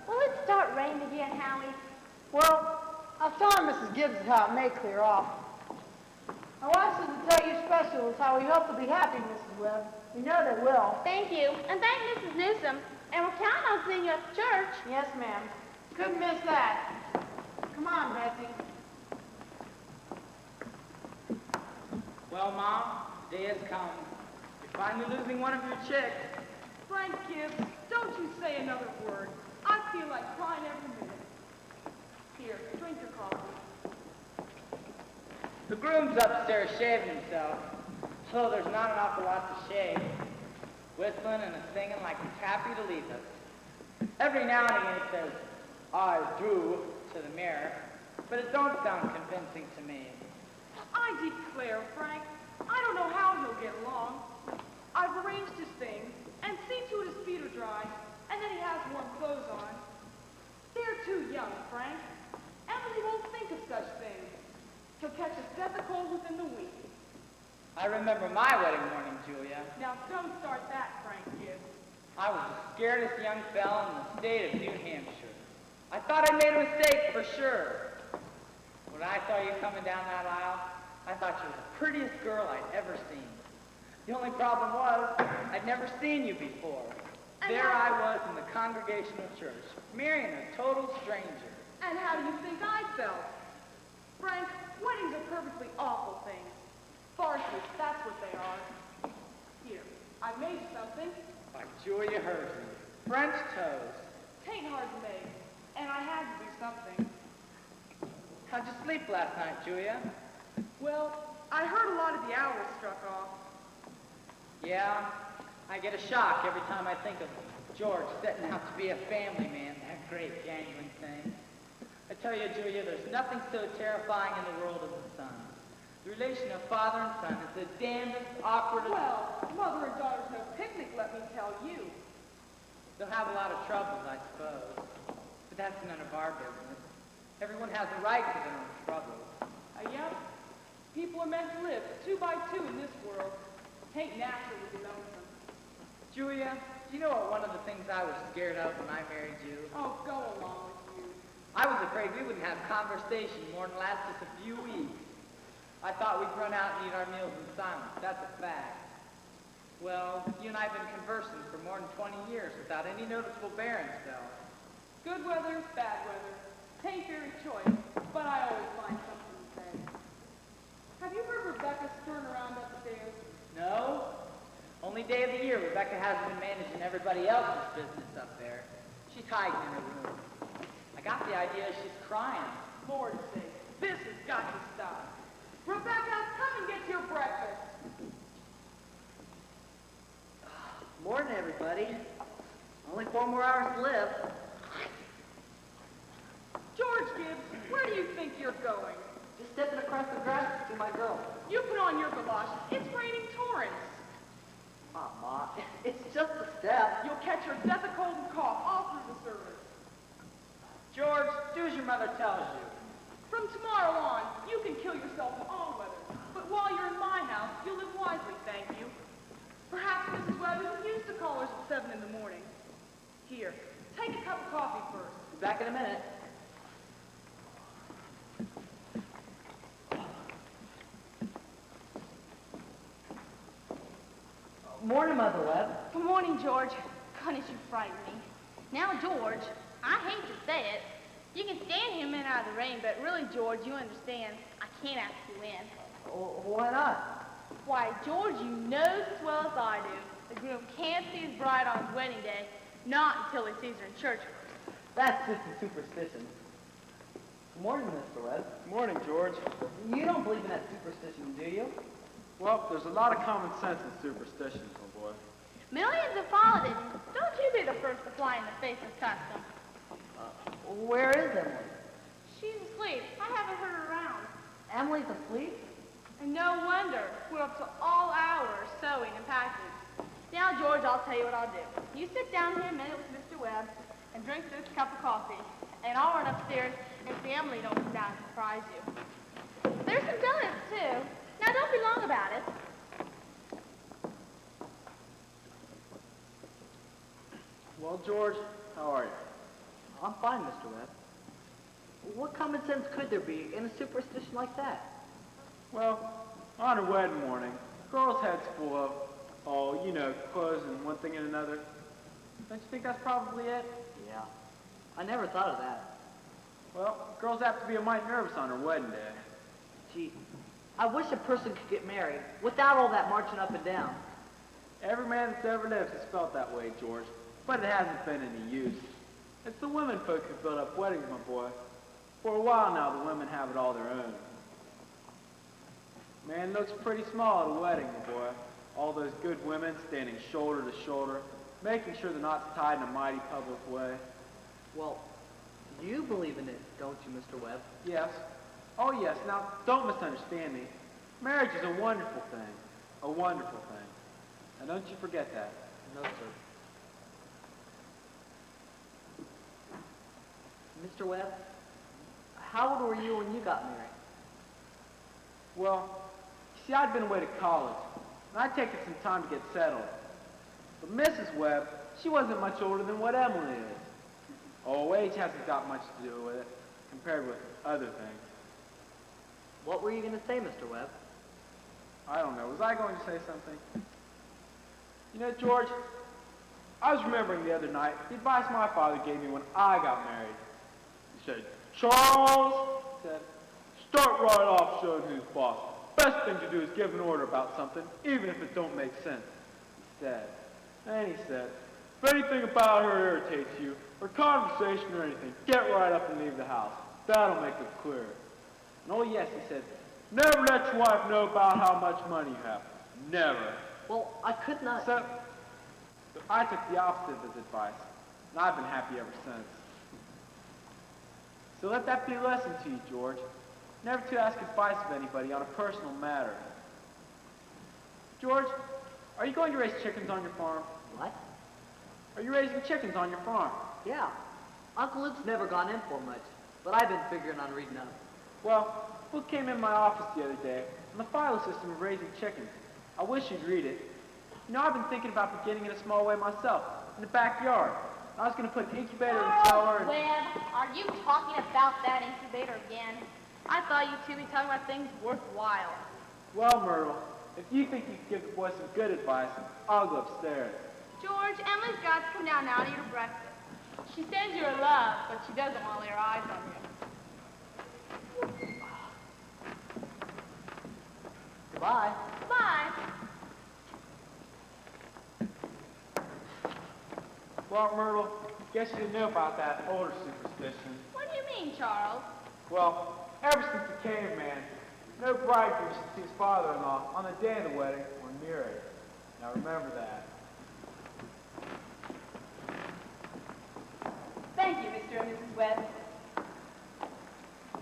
Will it start raining again, Howie? Well, I was telling Mrs. Gibbs how it may clear off. My wife says to tell you special is how we hope to be happy, Mrs. Webb. We know they will. Thank you, and thank Mrs. Newsom. And we're counting on seeing you at the church. Yes, ma'am. Couldn't miss that. Come on, Betsy. Well, Mom, the day has come. You're finally losing one of your chicks. Frank Gibbs, don't you say another word. I feel like crying every minute. Here, drink your coffee. The groom's upstairs shaving himself, so there's not an awful lot to shave. Whistling and singing like he's happy to leave us. Every now and again he says, I do, to the mirror, but it don't sound convincing to me. I declare, Frank, I don't know how he'll get along. I've arranged his things and seen to it his feet are dry, and that he has warm clothes on. They're too young, Frank. Emily won't think of such things. He'll catch a death of cold within the week. I remember my wedding morning, Julia. Now, don't start that, Frank Gibbs. I was the scaredest young fellow in the state of New Hampshire. I thought I made a mistake for sure. When I saw you coming down that aisle, I thought you were the prettiest girl I'd ever seen. The only problem was, I'd never seen you before. There I was in the Congregational Church, marrying a total stranger. And how do you think I felt? Frank, weddings are perfectly awful things. Farces, that's what they are. Here, I made you something. By Julia Hersley, French toast. Tain't hard to make, and I had to do something. How'd you sleep last night, Julia? Well, I heard a lot of the hours struck off. Yeah, I get a shock every time I think of George setting out to be a family man, that great genuine thing. I tell you, Julia, there's nothing so terrifying in the world as the son. The relation of father and son is the damnedest, awkwardest... Well, mother and daughter's no picnic, let me tell you. They'll have a lot of troubles, I suppose. But that's none of our business. Everyone has a right to their own troubles. Yeah, people are meant to live 2 by 2 in this world. Tain't natural to be lonesome. Julia, do you know what one of the things I was scared of when I married you? Oh, go along with you. I was afraid we wouldn't have conversation more than last us a few weeks. I thought we'd run out and eat our meals in silence. That's a fact. Well, you and I have been conversing for more than 20 years without any noticeable bearing spell. Good weather, bad weather. Tain't very choice, but I always find something to say. Have you heard Rebecca stirring around upstairs? No. Only day of the year Rebecca hasn't been managing everybody else's business up there. She's hiding in her room. I got the idea she's crying. Lord's sake, this has got to stop. Rebecca, come and get your breakfast. Morning, everybody. Only 4 more hours to live. George Gibbs, where do you think you're going? Just stepping across the grass to see my girl. You put on your galoshes. It's raining torrents. Ma, it's just a step. You'll catch your death of cold and cough all through the service. George, do as your mother tells you. From tomorrow on, you can kill yourself in all weather. But while you're in my house, you'll live wisely, thank you. Perhaps Mrs. Webb isn't used to callers at 7 in the morning. Here, take a cup of coffee first. Be back in a minute. Morning, Mother Webb. Good morning, George. Goodness, you frightened me. Now, George, I hate to say it. You can stand him in out of the rain, but really, George, you understand, I can't ask you in. Why not? Why, George, you know as well as I do, the groom can't see his bride on his wedding day, not until he sees her in church first. That's just a superstition. Good morning, Mr. Webb. Morning, George. You don't believe in that superstition, do you? Well, there's a lot of common sense in superstitions, my boy. Millions have followed it. Don't you be the first to fly in the face of custom. Where is Emily? She's asleep. I haven't heard her around. Emily's asleep? And no wonder. We're up to all hours sewing and packing. Now, George, I'll tell you what I'll do. You sit down here a minute with Mr. Webb and drink this cup of coffee. And I'll run upstairs and see Emily don't come down and surprise you. There's some donuts, too. Now, don't be long about it. Well, George, how are you? I'm fine, Mr. Webb. What common sense could there be in a superstition like that? Well, on a wedding morning, girls' heads full of, oh, you know, clothes and one thing and another. Don't you think that's probably it? Yeah. I never thought of that. Well, girls have to be a mite nervous on their wedding day. Gee, I wish a person could get married without all that marching up and down. Every man that's ever lived has felt that way, George, but it hasn't been any use. It's the women folk who build up weddings, my boy. For a while now, the women have it all their own. Man looks pretty small at a wedding, my boy. All those good women standing shoulder to shoulder, making sure the knot's tied in a mighty public way. Well, you believe in it, don't you, Mr. Webb? Yes. Oh, yes. Now, don't misunderstand me. Marriage is a wonderful thing. A wonderful thing. And don't you forget that. No, sir. Mr. Webb, how old were you when you got married? Well, you see, I'd been away to college, and I'd taken some time to get settled. But Mrs. Webb, she wasn't much older than what Emily is. Oh, age hasn't got much to do with it, compared with other things. What were you going to say, Mr. Webb? I don't know. Was I going to say something? You know, George, I was remembering the other night the advice my father gave me when I got married. He said, Charles, he said, start right off showing who's boss. Best thing to do is give an order about something, even if it don't make sense. He said. And he said, if anything about her irritates you, or conversation or anything, get right up and leave the house. That'll make it clear. And oh yes, he said, never let your wife know about how much money you have. Never. Well, I could not... So I took the opposite of his advice, and I've been happy ever since. So let that be a lesson to you, George. Never to ask advice of anybody on a personal matter. George, are you going to raise chickens on your farm? What? Are you raising chickens on your farm? Yeah. Uncle Luke's never gone in for much, but I've been figuring on reading up. Well, a book came in my office the other day on the philo system of raising chickens. I wish you'd read it. You know, I've been thinking about beginning in a small way myself, in the backyard. I was going to put an incubator in the cellar and... Webb, are you talking about that incubator again? I thought you two be talking about things worthwhile. Well, Myrtle, if you think you can give the boy some good advice, I'll go upstairs. George, Emily's got to come down now to eat her breakfast. She sends you her love, but she doesn't want to lay her eyes on you. Goodbye. Bye. Well, Myrtle, guess you didn't know about that older superstition. What do you mean, Charles? Well, ever since the caveman, no bridegroom should see his father-in-law on the day of the wedding or near it. Now remember that. Thank you, Mr. and Mrs. Webb.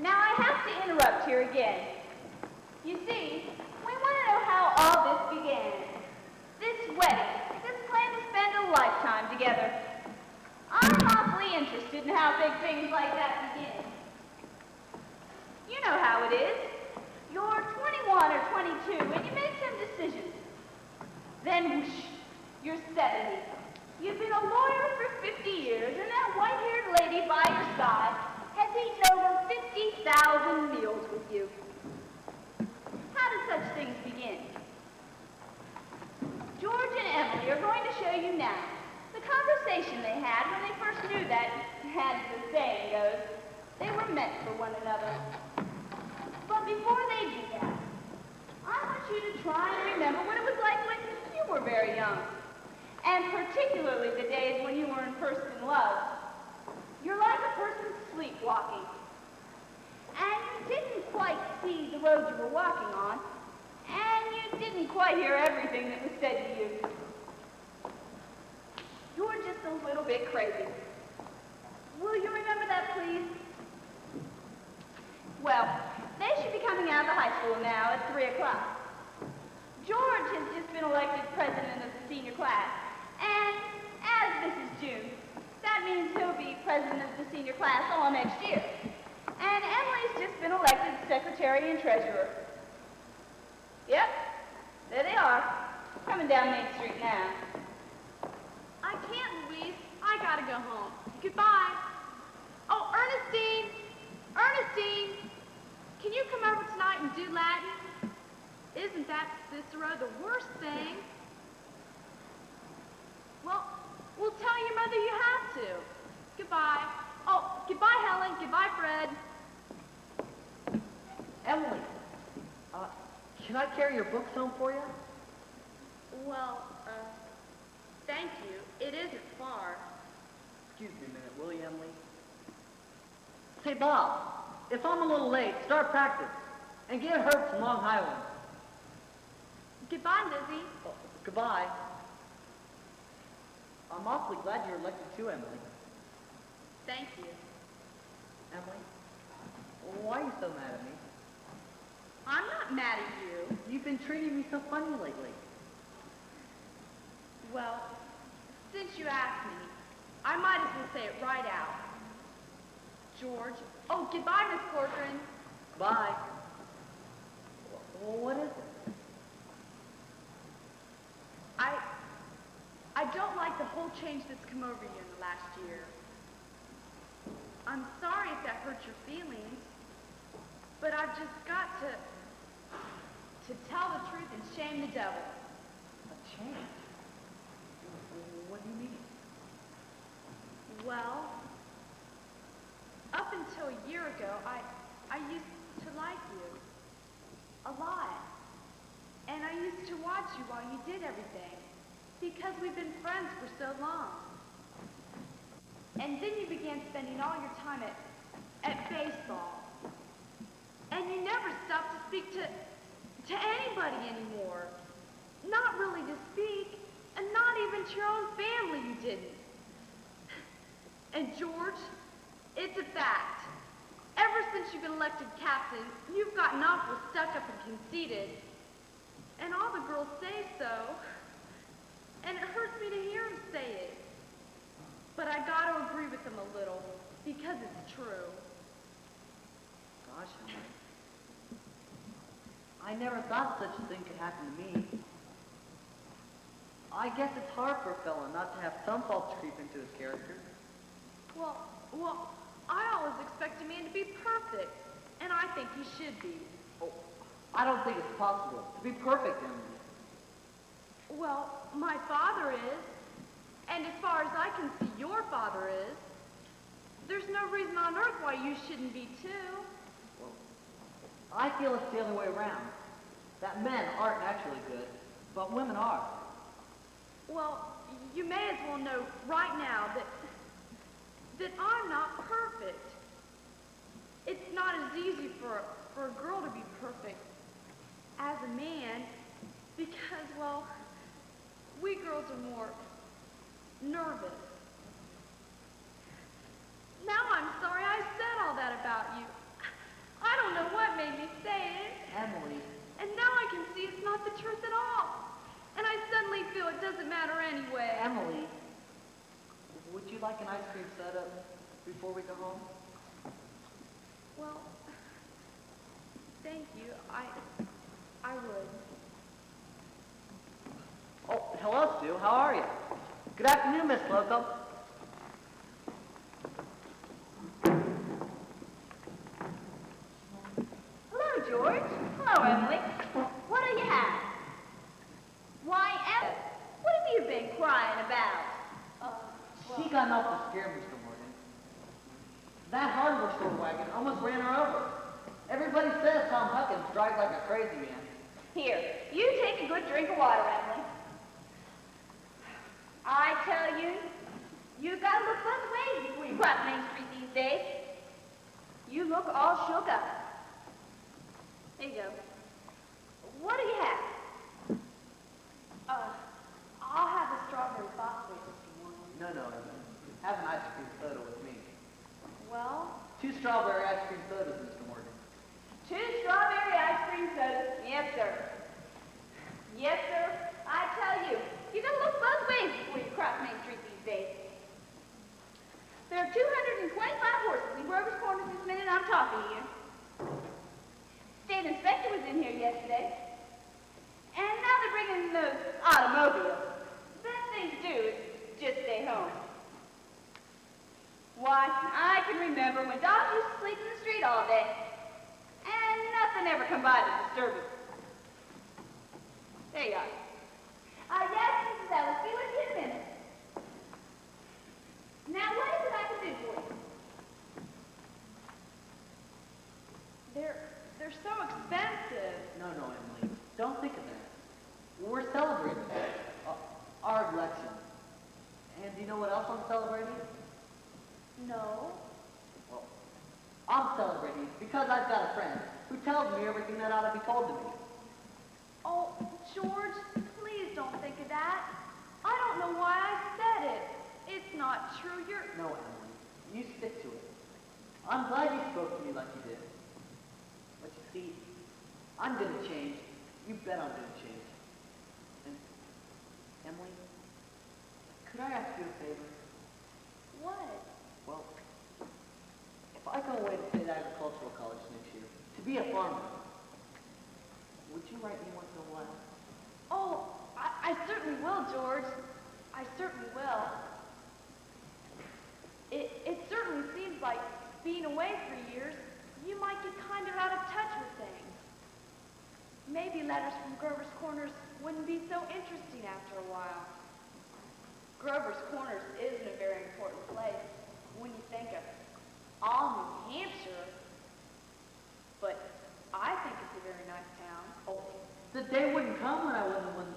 Now I have to interrupt here again. You see, we want to know how all this began. This wedding, this plan to spend a lifetime together. I'm awfully interested in how big things like that begin. You know how it is. You're 21 or 22 and you make some decisions. Then whoosh, you're 70. You've been a lawyer for 50 years, and that white-haired lady by your side has eaten over 50,000 meals with you. How do such things begin? George and Emily are going to show you now the conversation they had when they first knew that, as the saying goes, they were meant for one another. But before they do that, I want you to try and remember what it was like when you were very young. And particularly the days when you were first in love. You're like a person sleepwalking. And you didn't quite see the road you were walking on, and you didn't quite hear everything that was said to you. You're just a little bit crazy. Will you remember that, please? Well, they should be coming out of the high school now at 3 o'clock. George has just been elected president of the senior class, and as Mrs. June, that means he'll be president of the senior class all next year. And Emily's just been elected secretary and treasurer. Yep, there they are, coming down Main Street now. I can't, Louise. I gotta go home. Goodbye. Oh, Ernestine! Ernestine! Can you come over tonight and do Latin? Isn't that Cicero the worst thing? Well, we'll tell your mother you have to. Goodbye. Oh, goodbye, Helen. Goodbye, Fred. Emily, can I carry your books home for you? Well, thank you. It isn't far. Excuse me a minute, will you, Emily? Say, Bob, if I'm a little late, start practice. And get Herb from Long Highland. Goodbye, Lizzie. Oh, goodbye. I'm awfully glad you're elected too, Emily. Thank you. Emily, why are you so mad at me? I'm not mad at you. You've been treating me so funny lately. Well, since you asked me, I might as well say it right out. George. Oh, goodbye, Miss Corcoran. Bye. Well, what is it? I don't like the whole change that's come over you in the last year. I'm sorry if that hurt your feelings, but I've just got to tell the truth and shame the devil. A change? What do you mean? Well, up until a year ago, I used to like you a lot. And I used to watch you while you did everything, because we've been friends for so long. And then you began spending all your time at baseball. And you never stopped to speak to anybody anymore. Not really to speak, and not even to your own family you didn't. And George, it's a fact. Ever since you've been elected captain, you've gotten awful stuck up and conceited. And all the girls say so. And it hurts me to hear them say it. But I gotta agree with them a little, because it's true. Gosh, Emily. I never thought such a thing could happen to me. I guess it's hard for a fella not to have some faults creep into his character. Well, I always expect a man to be perfect, and I think he should be. Oh, I don't think it's possible to be perfect, Emily. Well, my father is, and as far as I can see, your father is. There's no reason on earth why you shouldn't be too. Well, I feel it's the other way around. That men aren't naturally good, but women are. Well, you may as well know right now that I'm not perfect. It's not as easy for a girl to be perfect as a man because, well, we girls are more nervous. Now I'm sorry I said all that about you. I don't know what made me say it. Emily. And now I can see it's not the truth at all. And I suddenly feel it doesn't matter anyway. Emily, would you like an ice cream soda before we go home? Well, thank you. I would. Oh, hello, Sue. How are you? Good afternoon, Miss Loco. Hello, George. Hello, Emily. What do you have? Why, Emily, what have you been crying about? She got enough to scare Mr. Morgan. That hardware store wagon almost ran her over. Everybody says Tom Huckins drives like a crazy man. Here, you take a good drink of water, Emily. I tell you, you gotta look both ways before you cross Main Street these days. You look all shook up. Here you go. What do you have? I'll have a strawberry phosphate, Mr. Morgan. No, have an ice cream soda with me. Well, 2 strawberry ice cream sodas, Mr. Morgan. 2 strawberry ice cream sodas. Yes, sir. Yes, sir. I tell you, you gotta look both ways before you cross Main Street these days. There are 225 horses in Grover's Corners this minute I'm talking to you. State inspector was in here yesterday. And now they're bringing in those automobiles. The best thing to do is just stay home. Why, I can remember when dogs used to sleep in the street all day. And nothing ever come by to disturb us. There you are. Yes, Mrs. Ellis, be with you in a minute. Now, what is it I can do for you? They're so expensive. No, Emily. Don't think of that. We're celebrating our election. And do you know what else I'm celebrating? No. Well, I'm celebrating because I've got a friend who tells me everything that ought to be told to me. Oh, George, please don't think of that. I don't know why I said it. It's not true. No, Emily. You stick to it. I'm glad you spoke to me like you did. But you see, I'm going to change. You bet I'm going to change. And, Emily, could I ask you a favor? What? Well, if I go away to State Agricultural College next year to be a farmer, would you write me once in a while? Oh, I certainly will, George. I certainly will. It certainly seems like being away for years, you might get kind of out of touch with things. Maybe letters from Grover's Corners wouldn't be so interesting after a while. Grover's Corners isn't a very important place when you think of all New Hampshire, but I think it's a very nice town. Oh, the day wouldn't come when I wouldn't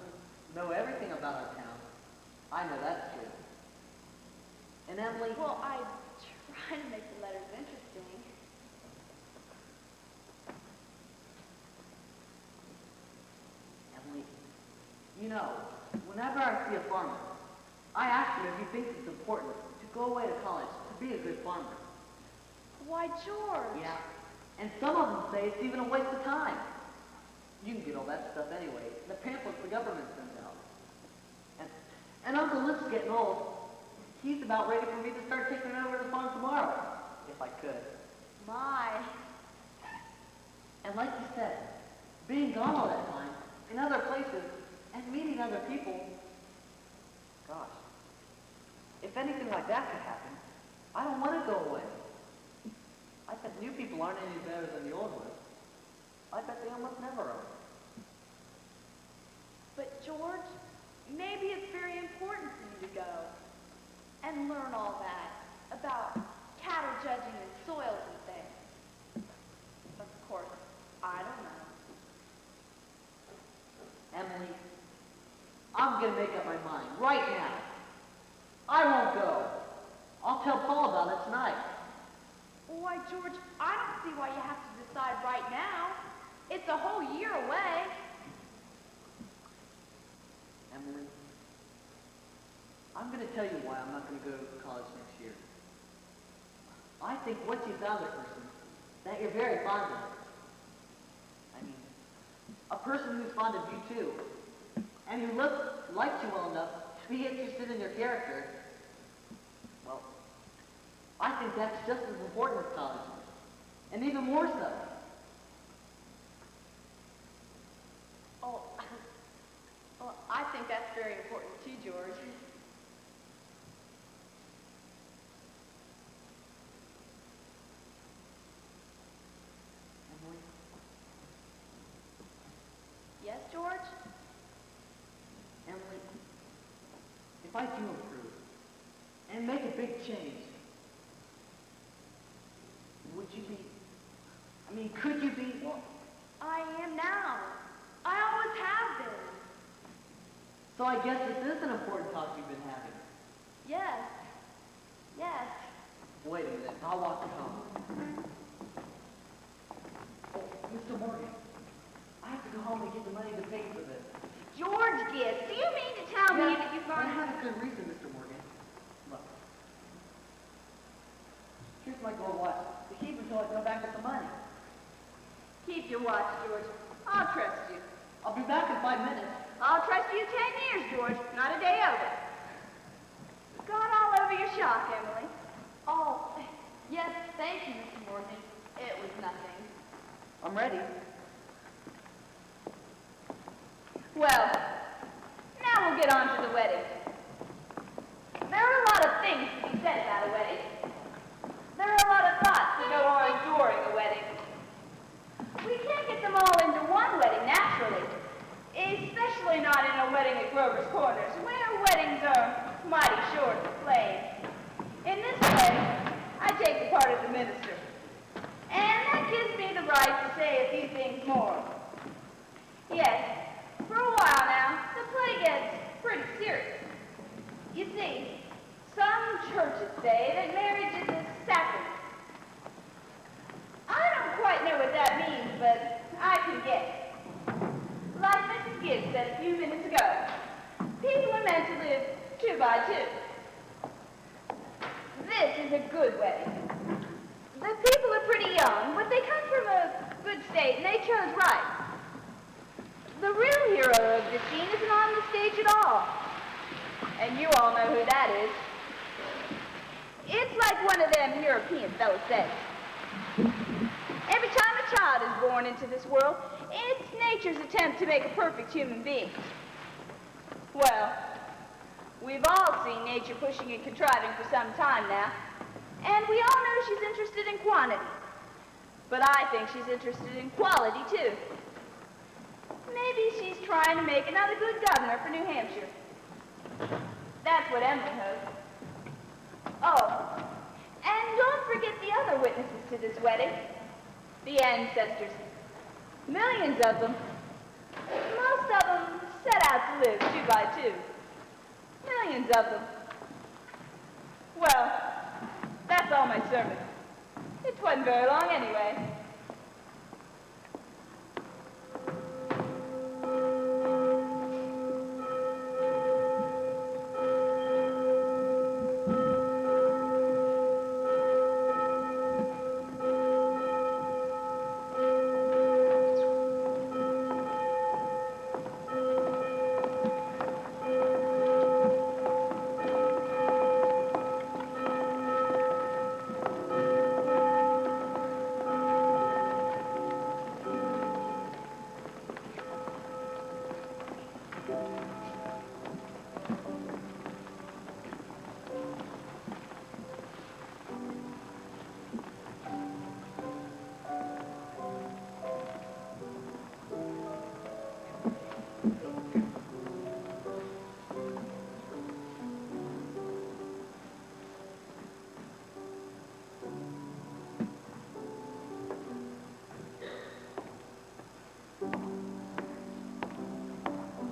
know everything about our town. I know that's true. And Emily... Well, I try to make the letters interesting. Emily, you know, whenever I see a farmer, I ask him if he thinks it's important to go away to college to be a good farmer. Why, George? Yeah, and some of them say it's even a waste of time. You can get all that stuff anyway. The pamphlets the government sends out. And Uncle Lip's getting old. He's about ready for me to start taking over the farm tomorrow, if I could. My. And like you said, being gone all that time, in other places, and meeting other people, gosh, if anything like that could happen, I don't want to go away. I bet new people aren't any better than the old ones. I bet they almost never are. But George, maybe it's very important for you to go and learn all that about cattle judging and soils and things. Of course, I don't know. Emily, I'm going to make up my mind right now. I won't go. I'll tell Paul about it tonight. Why, George, I don't see why you have to decide right now. It's a whole year away. Emily, I'm going to tell you why I'm not going to go to college next year. I think once you found a person that you're very fond of, I mean, a person who's fond of you too, and who likes you well enough to be interested in your character, well, I think that's just as important as college, and even more so. Oh, well, I think that's very important too, George. Emily? Yes, George? Emily, if I do improve and make a big change, would you be, could you be? Well, I am now. I always have been. So I guess this is an important talk you've been having. Yes. Yes. Wait a minute, I'll walk you home. Oh, Mr. Morgan, I have to go home and get the money to pay for this. George Gibbs, do you mean to tell me that you've I gone... have a good reason, Mr. Morgan. my gold watch to keep until I come back with the money. Keep your watch, George. I'll trust you. I'll be back in 5 minutes. I'll trust you 10 years, George. Not a day over. Gone all over your shock, Emily. Oh, yes, thank you, Mr. Morgan. It was nothing. I'm ready. Well, now we'll get on to the wedding. There are a lot of things to be said about a wedding. There are a lot of thoughts that go on during a wedding. We can't get them all into one wedding naturally, especially not in a wedding at Grover's Corners, where weddings are mighty short and plain. In this way, I take the part of the minister, and that gives me the right to say a few things more. Yes, for a while now, the play gets pretty serious. You see, some churches say that marriage is a sacrament. I don't quite know what that means, but I can guess. Like Mrs. Gibbs said a few minutes ago, people are meant to live 2 by 2. This is a good wedding. The people are pretty young, but they come from a good state, and they chose right. The real hero of the scene isn't on the stage at all. And you all know who that is. It's like one of them European fellows says. Every time a child is born into this world, it's nature's attempt to make a perfect human being. Well, we've all seen nature pushing and contriving for some time now, and we all know she's interested in quantity. But I think she's interested in quality, too. Maybe she's trying to make another good governor for New Hampshire. That's what Emily hopes. Oh, and don't forget the other witnesses to this wedding. The ancestors. Millions of them. Most of them set out to live 2 by 2. Millions of them. Well, that's all my sermon. It wasn't very long anyway.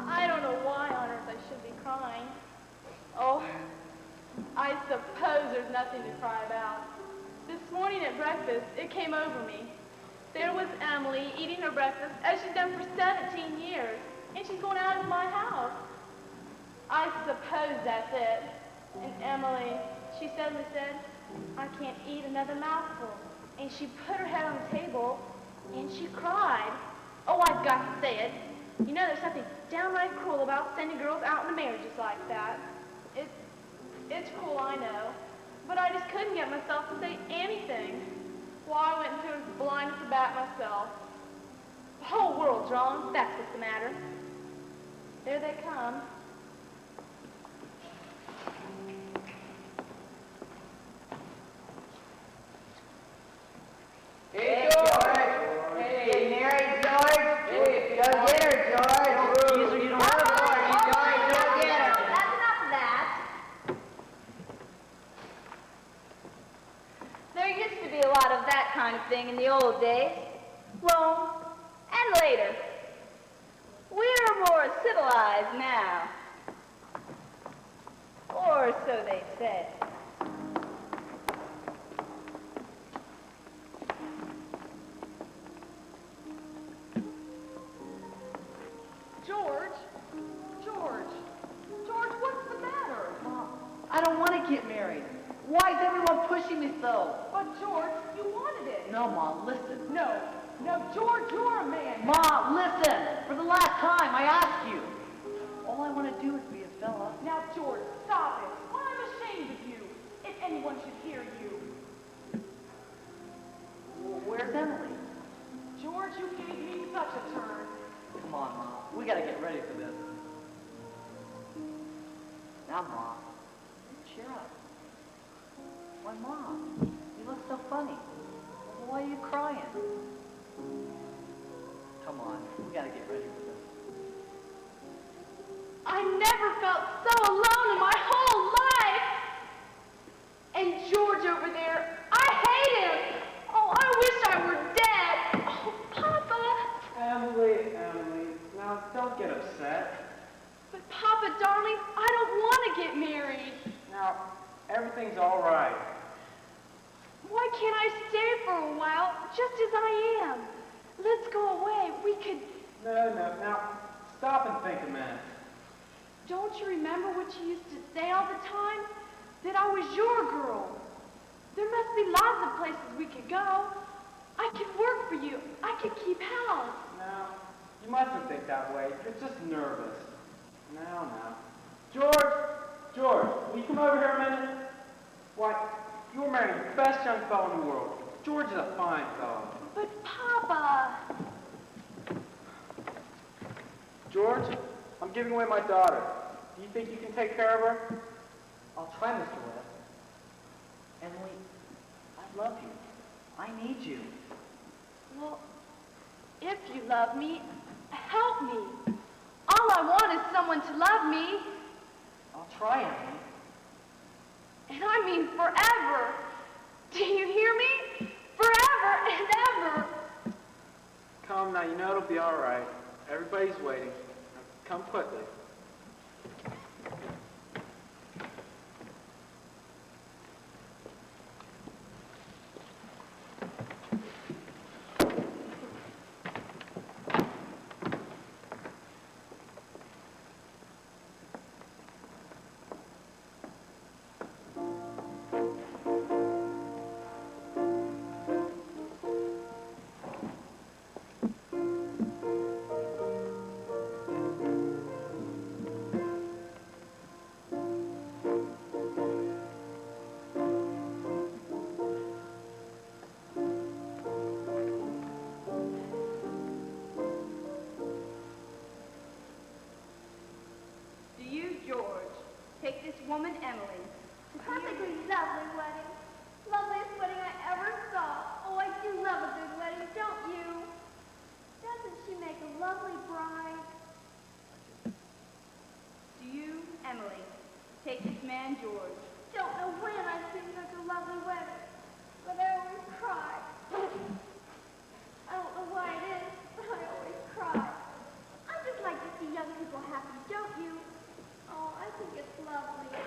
I don't know why on earth I should be crying. Oh, I suppose there's nothing to cry about. This morning at breakfast, it came over me. There was Emily eating her breakfast as she's done for 17 years, and she's going out of my house. I suppose that's it. And Emily, she suddenly said, I can't eat another mouthful. And she put her head on the table, and she cried. Oh, I've got to say it. You know, there's something downright cruel about sending girls out into marriages like that. It's cruel, I know, but I just couldn't get myself to say anything. Why, I went into as blind as a bat myself. The whole world's wrong, that's what's the matter. There they come. Hey, George. Hey, Mary, George. Hey, go get her, George. User, you don't Come have on, George, go get her. That's enough of that. There used to be a lot of that kind of thing in the old days. Well, and later. We're more civilized now. Or so they say. George? George, what's the matter? Mom, I don't want to get married. Why is everyone pushing me so? But George, you wanted it. No, Mom, listen. No, George, you're a man. Mom, listen! For the last time, I ask you. All I want to do is be a fella. Now, George, stop it. Well, I'm ashamed of you. If anyone should hear you. Where's Emily? George, you gave me such a turn. Come on, Mom. We gotta get ready for this. Now, Mom, cheer up. Why, Mom, you look so funny. Why are you crying? Come on, we gotta get ready for this. I never felt so alone in my whole life. And George over there, I hate him. Oh, I wish I were dead. Oh, Papa. Emily, now don't get upset. But Papa, darling, I don't want to get married. Now, everything's all right. Why can't I stay for a while, just as I am? Let's go away. We could... No, now, stop and think a minute. Don't you remember what you used to say all the time? That I was your girl. There must be lots of places we could go. I could work for you. I could keep house. No, you mustn't think that way. You're just nervous. Now. George, will you come over here a minute? Why, you're marrying the best young fellow in the world. George is a fine fellow. But Papa... George, I'm giving away my daughter. Do you think you can take care of her? I'll try, Mr. Webb. Emily, I love you. I need you. Well, if you love me, help me. All I want is someone to love me. I'll try, Emily. And I mean forever. Do you hear me? Forever and ever. Come now, you know it'll be all right. Everybody's waiting. Now, come quickly. Take this woman, Emily. Perfectly lovely wedding. Loveliest wedding I ever saw. Oh, I do love a good wedding, don't you? Doesn't she make a lovely bride? Do you, Emily, take this man, George. Don't know when I've seen such a lovely wedding, but I always cry. I don't know why it is, but I always cry. I just like to see young people happy, don't you? Oh, I think it's lovely.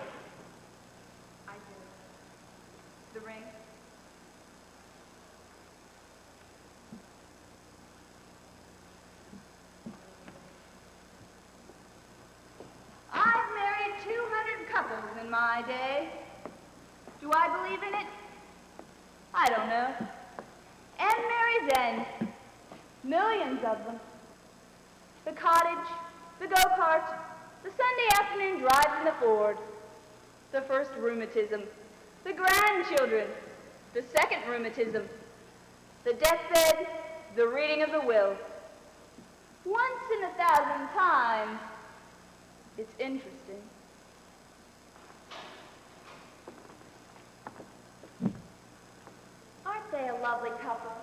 I do. The ring? I've married 200 couples in my day. Do I believe in it? I don't know. And Mary's End. Millions of them. The cottage, the go-kart, the Sunday afternoon drive in the Ford, the first rheumatism, the grandchildren, the second rheumatism, the deathbed, the reading of the will. Once in 1,000 times, it's interesting. Aren't they a lovely couple?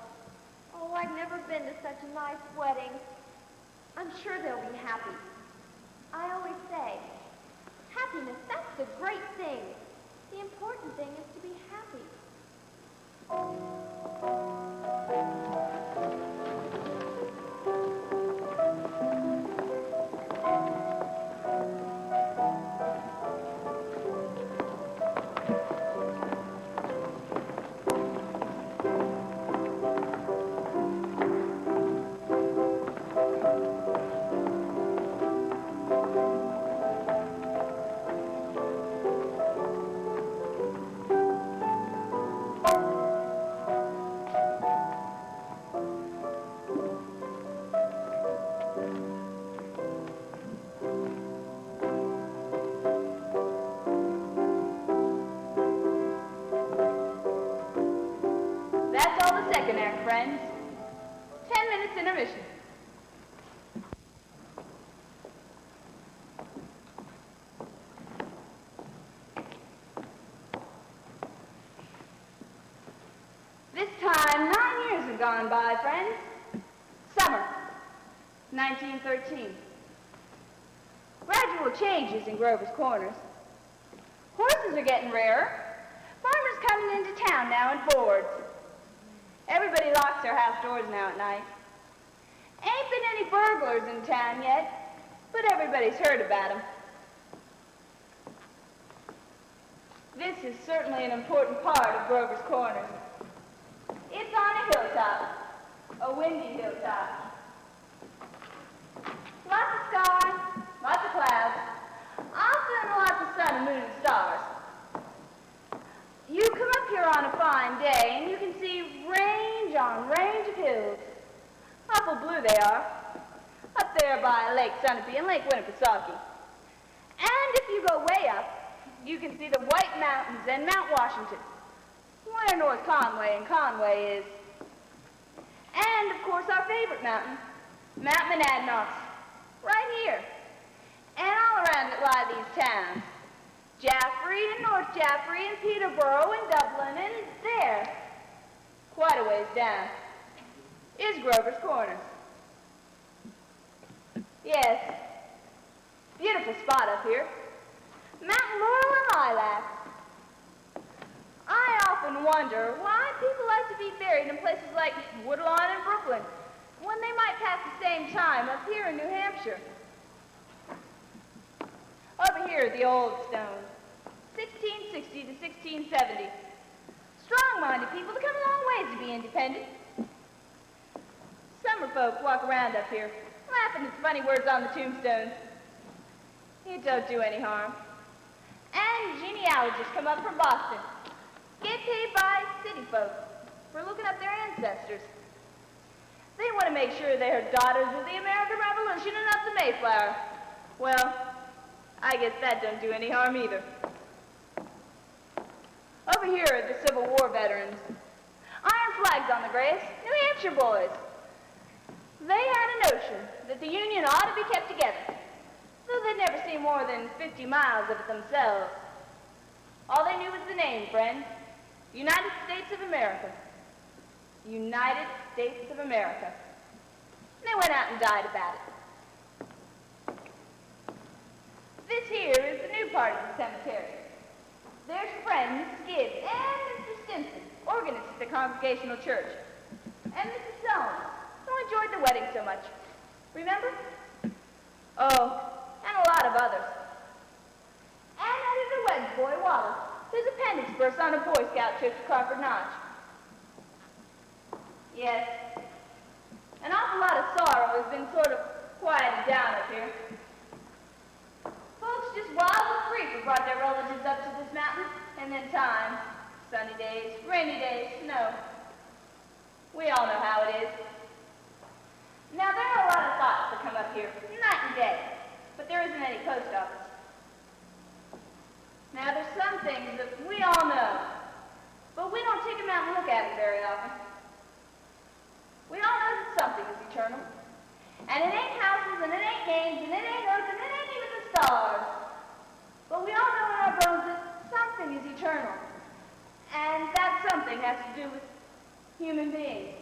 Oh, I've never been to such a nice wedding. I'm sure they'll be happy. I always say, happiness, that's the great thing. The important thing is to be happy. friends. 10 minutes intermission. This time, 9 years have gone by, friends. Summer, 1913. Gradual changes in Grover's Corners. Horses are getting rarer. Farmers coming into town now in Fords. Everybody locks their house doors now at night. Ain't been any burglars in town yet, but everybody's heard about them. This is certainly an important part of Grover's Corners. It's on a hilltop, a windy hilltop. Lots of sky, lots of clouds, often lots of sun and moon and stars. You come up here on a fine day and you can see range on range of hills. Awful blue they are, up there by Lake Sunapee and Lake Winnipesaukee. And if you go way up, you can see the White Mountains and Mount Washington, where North Conway and Conway is. And, of course, our favorite mountain, Mount Monadnocks, right here. And all around it lie these towns, Jaffrey and North Jaffrey and Peterborough and Dublin, and there, quite a ways down, is Grover's Corners. Yes, beautiful spot up here. Mountain laurel and lilac. I often wonder why people like to be buried in places like Woodlawn and Brooklyn when they might pass the same time up here in New Hampshire. Over here are the old stones, 1660 to 1670. Strong-minded people that come a long ways to be independent. Summer folk walk around up here, laughing at the funny words on the tombstones. It don't do any harm. And genealogists come up from Boston, get paid by city folk for looking up their ancestors. They want to make sure they're daughters of the American Revolution and not the Mayflower. Well, I guess that don't do any harm either. Over here are the Civil War veterans. Iron flags on the grass, New Hampshire boys. They had a notion that the Union ought to be kept together, though they'd never seen more than 50 miles of it themselves. All they knew was the name, friends. United States of America. United States of America. And they went out and died about it. This here is the new part of the cemetery. There's friend Mrs. Gibbs and Mr. Stimson, organist at the Congregational Church, and Mrs. Soames, who enjoyed the wedding so much. Remember? Oh, and a lot of others. And Editor Webb's boy, Wallace, whose appendix burst on a Boy Scout trip to Crawford Notch. Yes, an awful lot of sorrow has been sort of quieted down up here. Folks just wild with grief have brought their relatives up to this mountain, and then time, sunny days, rainy days, snow. We all know how it is. Now, there are a lot of thoughts that come up here, night and day, but there isn't any post office. Now, there's some things that we all know, but we don't take them out and look at them very often. We all know that something is eternal, and it ain't houses, and it ain't games, and it ain't earth, and it ain't even the stars. But we all know in our bones that something is eternal, and that something has to do with human beings.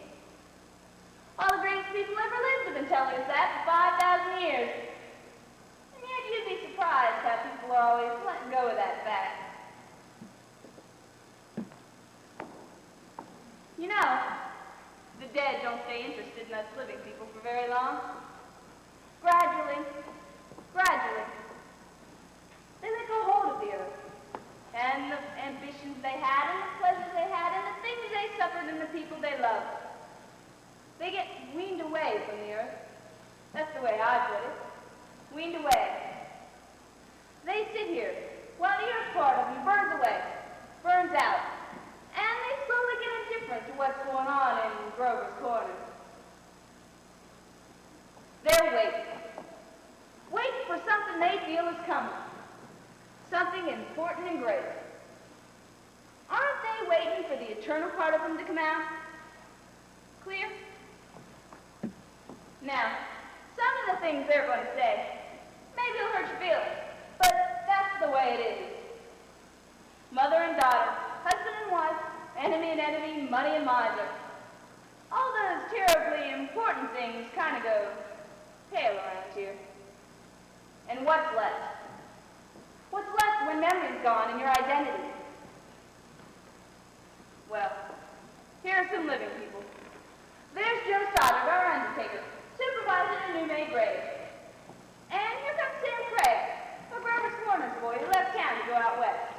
All the greatest people ever lived have been telling us that for 5,000 years. And yet you'd be surprised how people are always letting go of that fact. You know, the dead don't stay interested in us living people for very long. Gradually, they let go hold of the earth. And the ambitions they had, and the pleasures they had, and the things they suffered, and the people they loved. They get weaned away from the earth. That's the way I put it. Weaned away. They sit here while the earth part of them burns away, burns out. And they slowly get indifferent to what's going on in Grover's Corners. They're waiting. Waiting for something they feel is coming. Something important and great. Aren't they waiting for the eternal part of them to come out? Clear? Now, some of the things they're going to say, maybe it'll hurt your feelings, but that's the way it is. Mother and daughter, husband and wife, enemy and enemy, money and miser. All those terribly important things kind of go pale around here. And what's left? What's left when memory's gone and your identity? Well, here are some living people. There's Joe Stoddard, our undertaker, supervising a new-made grave. And here comes Sam Craig, a Grover's Corners boy who left town to go out west.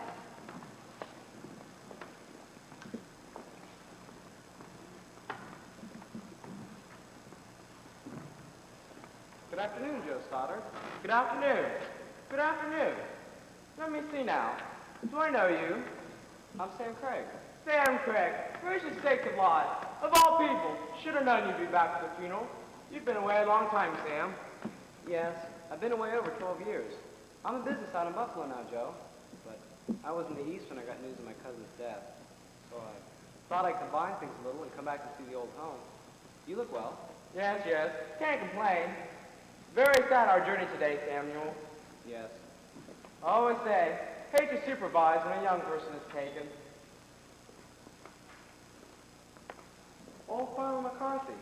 Good afternoon, Joe Stoddard. Good afternoon. Good afternoon. Let me see now. Do I know you? I'm Sam Craig. Sam Craig, gracious sakes alive. Of all people, should have known you'd be back for the funeral. You've been away a long time, Sam. Yes, I've been away over 12 years. I'm in business out in Buffalo now, Joe. But I was in the East when I got news of my cousin's death. So I thought I'd combine things a little and come back and see the old home. You look well. Yes, yes. Can't complain. Very sad our journey today, Samuel. Yes. I always say, hate to supervise when a young person is taken. Old Farmer McCarthy.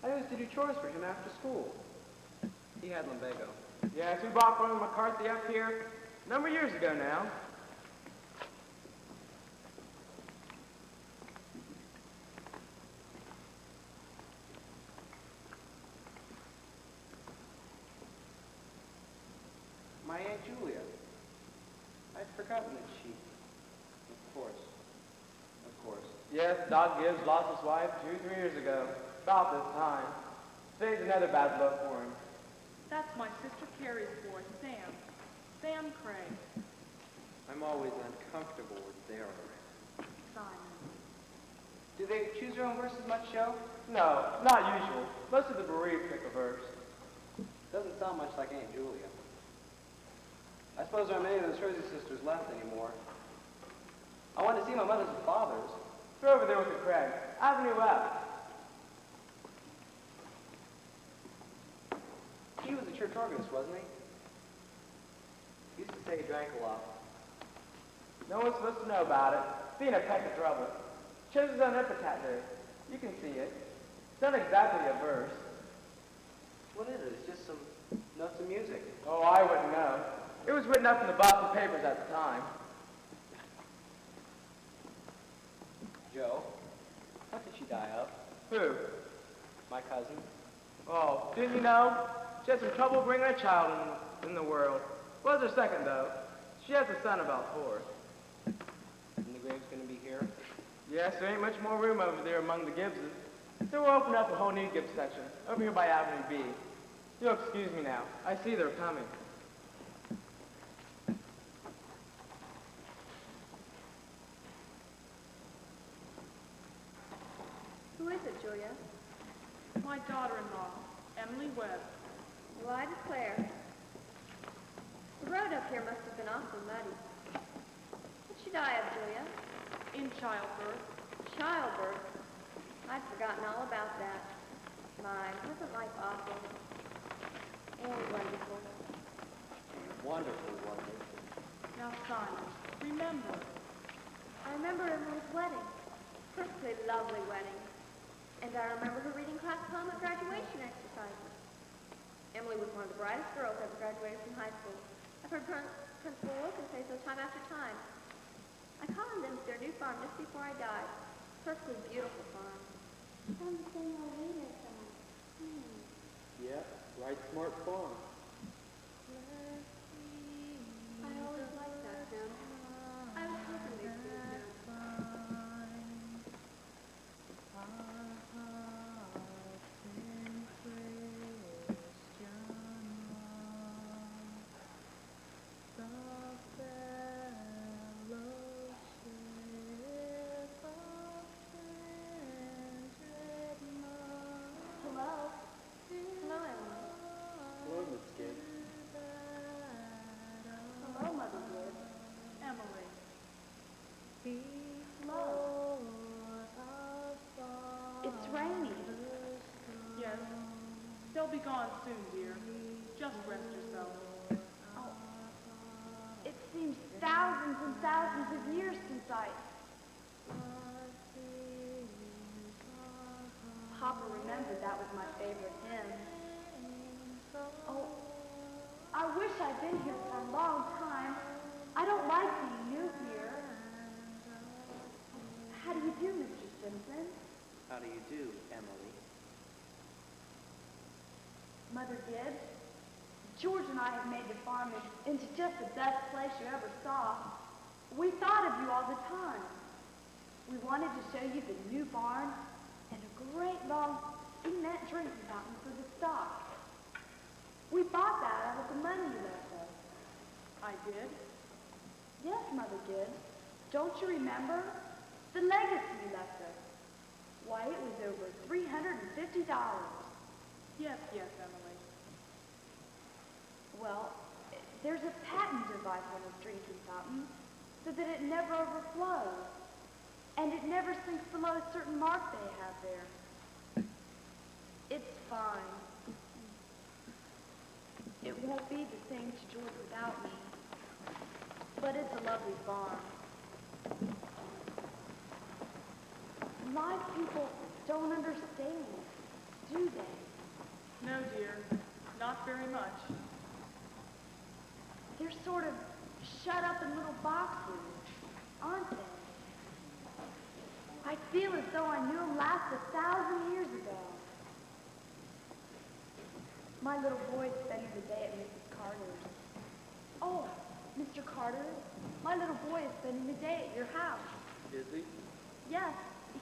I used to do chores for him after school. He had lumbago. Yes, we bought Farmer McCarthy up here a number of years ago now. My Aunt Julia. I'd forgotten that she... Of course. Yes, Doc Gibbs lost his wife 2-3 years ago, about this time. Today's another bad blow for him. That's my sister Carrie's boy, Sam. Sam Craig. I'm always uncomfortable with their around. Simon. Do they choose their own verses much, Joe? No, not usual. Most of the bereaved pick a verse. Doesn't sound much like Aunt Julia. I suppose there are many of those Jersey sisters left anymore. I want to see my mother's and father's. They're over there with the Craig. Avenue left. He was a church organist, wasn't he? Used to say he drank a lot. No one's supposed to know about it. Being a peck of trouble. Chose his own epitaph there. You can see it. It's not exactly a verse. What is it? It's just some notes of music. Oh, I wouldn't know. It was written up in the Boston papers at the time. Joe, how did she die of? Who? My cousin. Oh, didn't you know? She had some trouble bringing a child in the world. Was her second, though. She has a son about 4. And the grave's going to be here? Yes, there ain't much more room over there among the Gibbses. So we'll open up a whole new Gibbs section, over here by Avenue B. You'll excuse me now. I see they're coming. Who is it, Julia? My daughter-in-law, Emily Webb. Well, I declare. The road up here must have been awful muddy. What'd she die of, Julia? In childbirth. Childbirth. I'd forgotten all about that. My, wasn't life awful? And wonderful. Wonderful, wonderful. Now, Simon, remember. I remember Emily's wedding. Perfectly lovely wedding. And I remember her reading class poem at graduation exercises. Emily was one of the brightest girls ever graduated from high school. I've heard Principal Wilkins say so time after time. I called them to their new farm just before I died. Perfectly beautiful farm. From the same old leader song. Yeah, right smart farm. I always liked that tune. I was hoping they'd sing it now. be gone soon, dear. Just rest yourself. Oh, it seems thousands and thousands of years since Papa remembered that was my favorite hymn. Oh, I wish I'd been here for a long time. I don't like being new here. How do you do, Mr. Simpson? How do you do, Emily? Mother Gibbs, George and I have made the farm into just the best place you ever saw. We thought of you all the time. We wanted to show you the new barn and a great long cement drinking fountain for the stock. We bought that out of the money you left us. I did? Yes, Mother Gibbs. Don't you remember? The legacy you left us. Why, it was over $350. Yes, Emily. Well, there's a patent device on this drinking fountain so that it never overflows. And it never sinks below a certain mark they have there. It's fine. It won't be the same to George without me. But it's a lovely farm. Live people don't understand, do they? No, dear. Not very much. They're sort of shut up in little boxes, aren't they? I feel as though I knew them last 1,000 years ago. My little boy is spending the day at Mrs. Carter's. Oh, Mr. Carter, my little boy is spending the day at your house. Is he? Yes,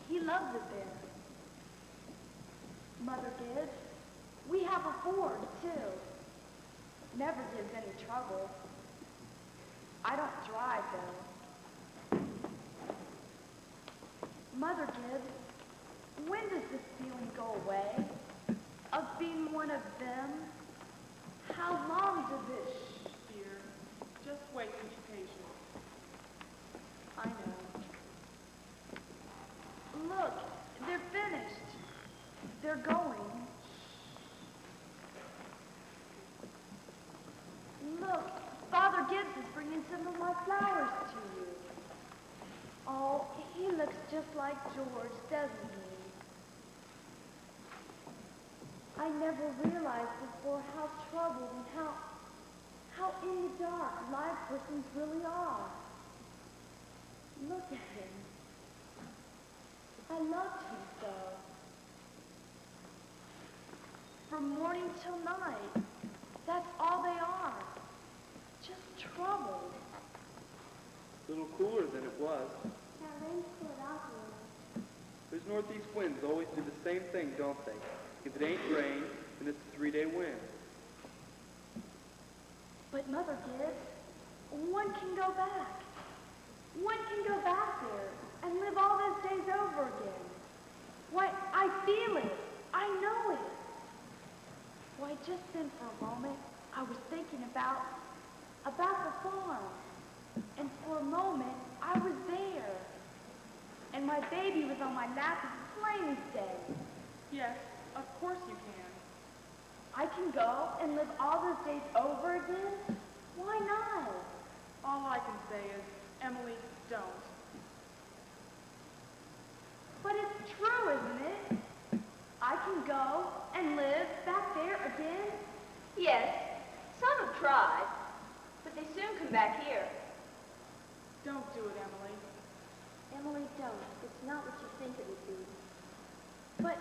he loves it there. Mother Gibbs, we have a Ford, too. Never gives any trouble. I don't drive, though. Mother Gibbs, when does this feeling go away? Of being one of them? How long does it... Shh, dear. Just wait and be patient. I know. Look, they're finished. They're going. Look, Father Gibbs is bringing some of my flowers to you. Oh, he looks just like George, doesn't he? I never realized before how troubled and how in the dark live persons really are. Look at him. I loved him so. From morning till night, that's all they are. Just troubled. A little cooler than it was. That rain's cooled off a little. Those northeast winds always do the same thing, don't they? If it ain't rain, then it's a 3-day wind. But Mother Gibbs, one can go back. One can go back there and live all those days over again. Why, I feel it. I know it. Why, just then for a moment, I was thinking about the farm. And for a moment, I was there. And my baby was on my lap as plain as day. Yes, of course you can. I can go and live all those days over again? Why not? All I can say is, Emily, don't. But it's true, isn't it? I can go and live back there again? Yes, some have tried, but they soon come back here. Don't do it, Emily. Emily, don't. It's not what you think it would be. But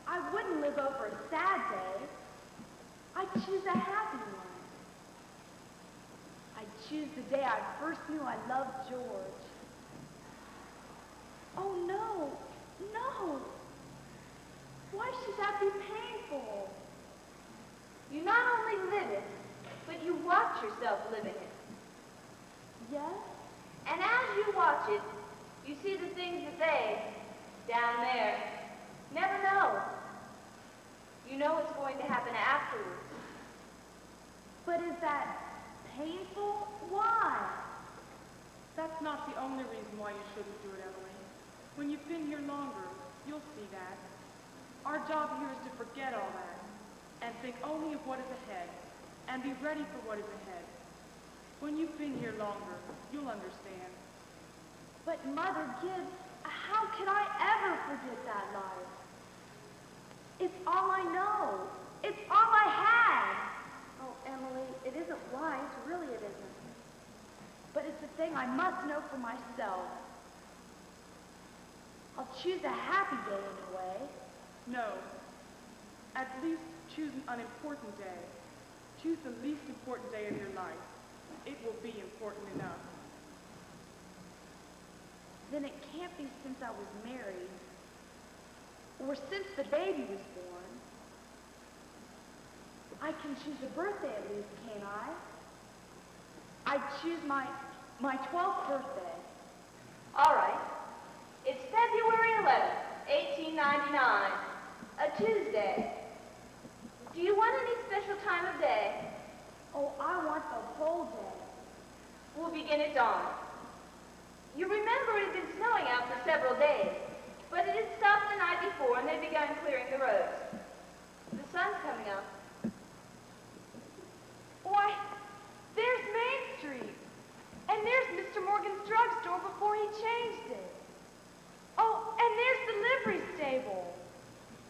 I wouldn't live over a sad day. I'd choose a happy one. I'd choose the day I first knew I loved George. Oh, no. No. Why should that be painful? You not only live it, but you watch yourself living it. Yes? And as you watch it, you see the things that they, down there, never know. You know what's going to happen afterwards. But is that painful? Why? That's not the only reason why you shouldn't do it, Emily. When you've been here longer, you'll see that. Our job here is to forget all that. and think only of what is ahead, and be ready for what is ahead. When you've been here longer, you'll understand. But Mother Gibbs, how could I ever forget that life? It's all I know. It's all I had. Oh, Emily, it isn't life. Really, it isn't. But it's a thing I must know for myself. I'll choose a happy day anyway. No. At least choose an unimportant day. Choose the least important day of your life. It will be important enough. Then it can't be since I was married, or since the baby was born. I can choose a birthday at least, can't I? I'd choose my 12th birthday. All right. It's February 11th, 1899, a Tuesday. Do you want any special time of day? Oh, I want the whole day. We'll begin at dawn. You remember it had been snowing out for several days, but it had stopped the night before and they'd begun clearing the roads. The sun's coming up. Why, there's Main Street. And there's Mr. Morgan's drugstore before he changed it. Oh, and there's the livery stable.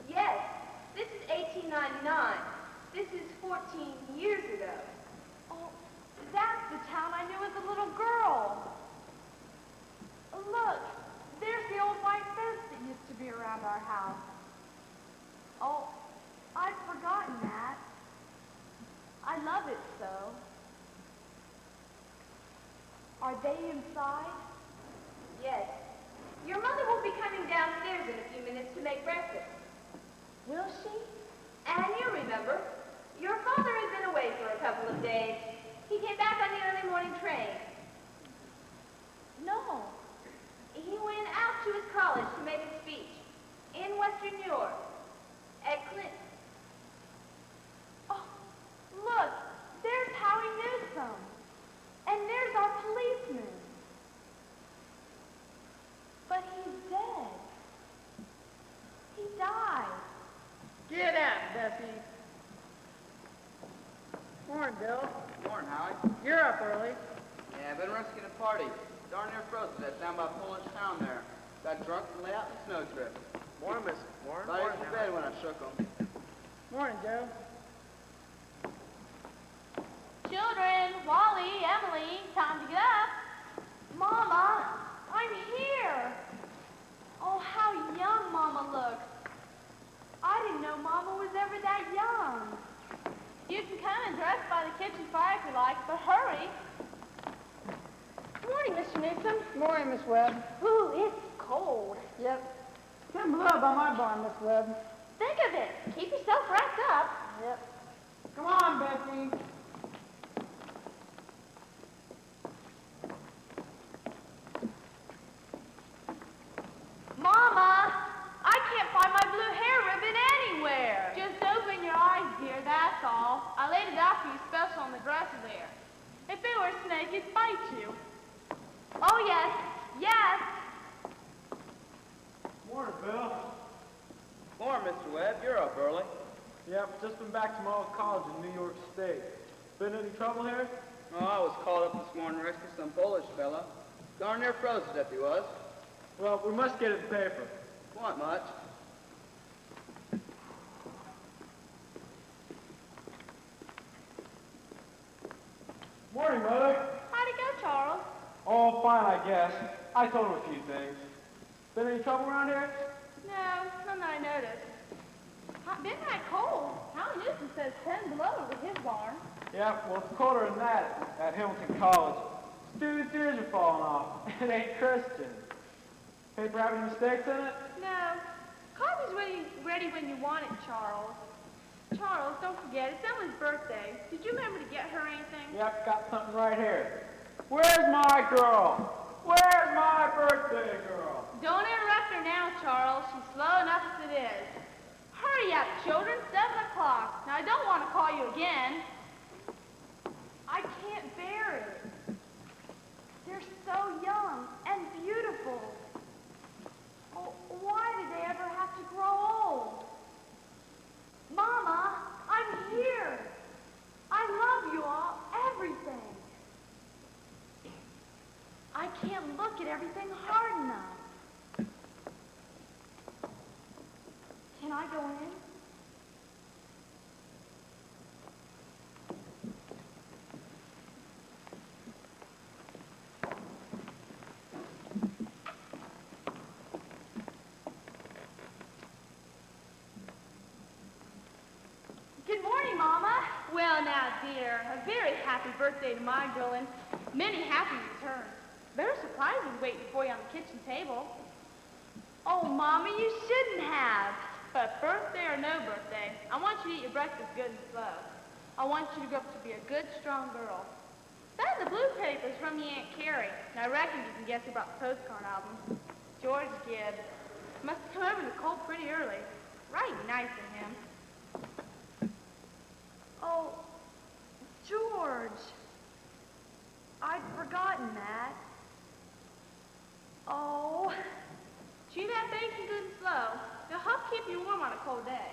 Yes, this is 1899. This is 14 years ago. Oh, that's the town I knew as a little girl. Look, there's the old white fence that used to be around our house. Oh, I'd forgotten that. I love it so. Are they inside? Yes. Your mother will be coming downstairs in a few minutes to make breakfast. Will she? And you remember, your father had been away for a couple of days. He came back on the early morning train. No. He went out to his college to make a speech in Western New York, at Clinton. Oh, look, there's Howie Newsom. And there's our policeman. But he's dead. He died. Get out, Bessie. Morning, Bill. Morning, Howie. You're up early. Yeah, I've been risking a party. Darn near frozen. That's down by Polish Town there. Got drunk and lay out in the snow trip. Morning, Miss. Morning. Thought he was in bed when I shook him. Morning, Joe. Children, Wally, Emily, time to get up. Mama, I'm here. Oh, how young Mama looks. I didn't know Mama was ever that young. You can come and dress by the kitchen fire if you like, but hurry. Good morning, Mr. Newsom. Morning, Miss Webb. Ooh, it's cold. Yep. Come below by my barn, Miss Webb. Think of it. Keep yourself wrapped up. Yep. Come on, Bessie. Mama, I can't find my blue hair ribbon anywhere. Just open your eyes, dear, that's all. I laid it out for you special on the dresser there. If it were a snake, it'd bite you. Oh, yes, yes. Morning, Bill. Morning, Mr. Webb. You're up early. Yep, just been back to my old college in New York State. Been any trouble here? Oh, I was called up this morning to rescue some Polish fella. Darn near froze to death he was. Well, we must get it in paper. Want much? Morning, Mother. How'd it go, Charles? Oh, fine, I guess. I told him a few things. Been any trouble around here? No, none that I noticed. Been that cold. Howie Newsom says 10 below over his barn. Yeah, well, it's colder than that at Hamilton College. Students' ears are falling off. It ain't Christian. Paper have any mistakes in it? No. Coffee's ready when you want it, Charles. Charles, don't forget, it's Emily's birthday. Did you remember to get her anything? Yep, got something right here. Where's my girl? Where's my birthday girl? Don't interrupt her now, Charles. She's slow enough as it is. Hurry up, children. 7 o'clock. Now, I don't want to call you again. I can't bear it. They're so young and beautiful. Oh, why did they ever have to grow old? Mama, I'm can't look at everything hard enough. Can I go in? Good morning, Mama. Well, now, dear, a very happy birthday to Margot and many happy returns. There are surprises waiting for you on the kitchen table. Oh, Mama, you shouldn't have. But birthday or no birthday, I want you to eat your breakfast good and slow. I want you to grow up to be a good, strong girl. That's the blue paper's from your Aunt Carrie, and I reckon you can guess who brought the postcard album. George Gibbs. Must have come over to Cole pretty early. Right nice of him. Oh, George. I'd forgotten that. Oh. Chew that bacon good and slow. It'll help keep you warm on a cold day.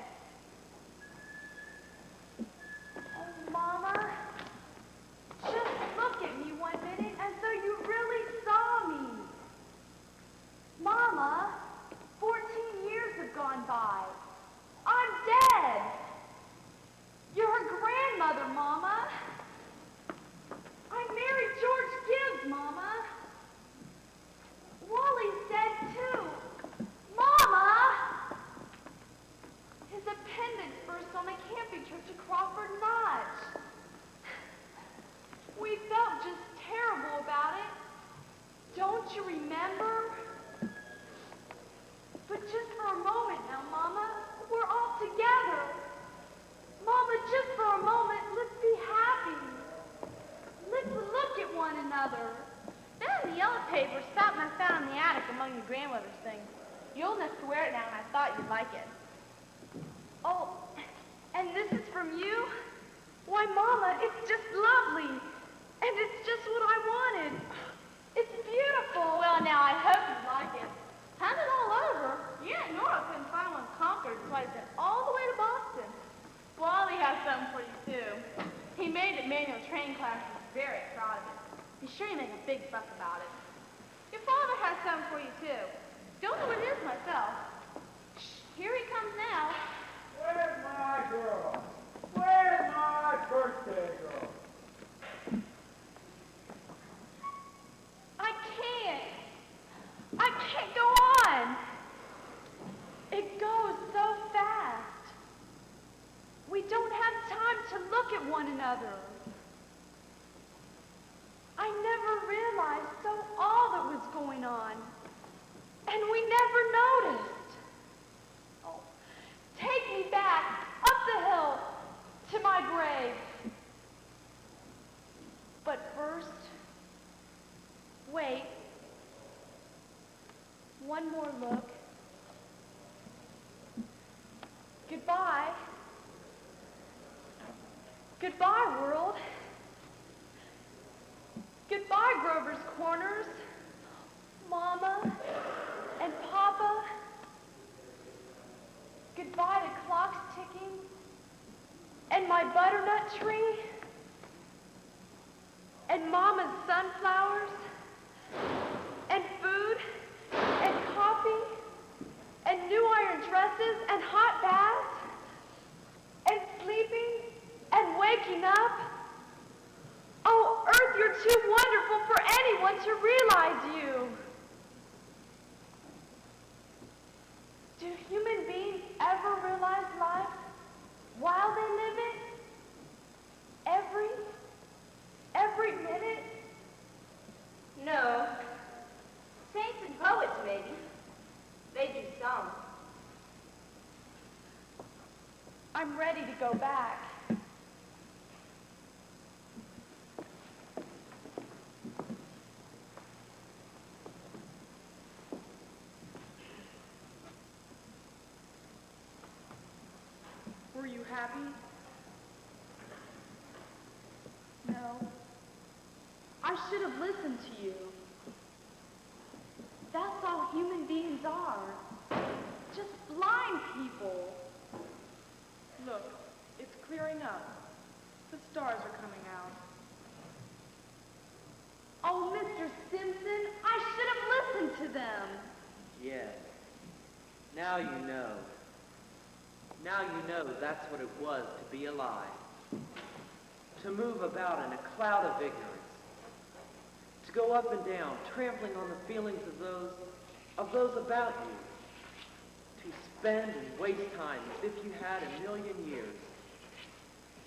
Oh, Mama. Just look at me 1 minute as though you really saw me. Mama, 14 years have gone by. I'm dead. You're her grandmother, Mama. I married George Gibbs, Mama. Wally's dead, too. Mama! His appendix burst on a camping trip to Crawford Lodge. We felt just terrible about it. Don't you remember? But just for a moment now, Mama, we're all together. Mama, just for a moment, let's be happy. Let's look at one another. That in the yellow paper something I found in the attic among your grandmother's things. You're old enough to wear it now, and I thought you'd like it. Oh, and this is from you? Why, Mama, it's just lovely. And it's just what I wanted. It's beautiful. Well, now, I hope you like it. Hand it all over. You and Nora couldn't find one in Concord, so I sent all the way to Boston. Wally has something for you, too. He made it manual training class and was very proud of it. Be sure you make a big fuss about it. Your father has something for you, too. Don't know what it is myself. Shh, here he comes now. Where's my girl? Where's my birthday girl? I can't go on. It goes so fast. We don't have time to look at one another. I never realized all that was going on. And we never noticed. Oh, take me back up the hill to my grave. But first, wait. One more look. Goodbye. Goodbye, world. Goodbye, Grover's Corners. Mama and Papa. Goodbye to clocks ticking and my butternut tree and Mama's sunflowers and food and coffee and new iron dresses and hot baths and sleeping and waking up. Oh, Earth, you're too wonderful for anyone to realize you. Do human beings ever realize life while they live it? Every minute? No. Saints and poets, maybe. They do some. I'm ready to go back. Were you happy? No. I should have listened to you. That's all human beings are. Just blind people. Look, it's clearing up. The stars are coming out. Oh, Mr. Simpson, Now you know. Now you know that's what it was to be alive. To move about in a cloud of ignorance. To go up and down, trampling on the feelings of those about you. To spend and waste time as if you had a million years.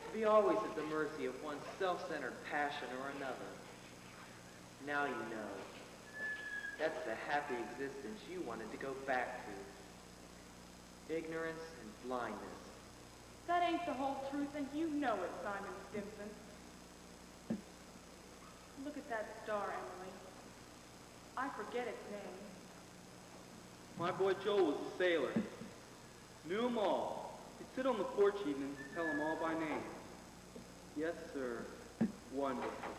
To be always at the mercy of one self-centered passion or another. Now you know. That's the happy existence you wanted to go back to. Ignorance and blindness. That ain't the whole truth, and you know it, Simon Stimson. Look at that star, Emily. I forget its name. My boy Joel was a sailor. Knew 'em all. He'd sit on the porch evenings and tell 'em all by name. Yes, sir. Wonderful.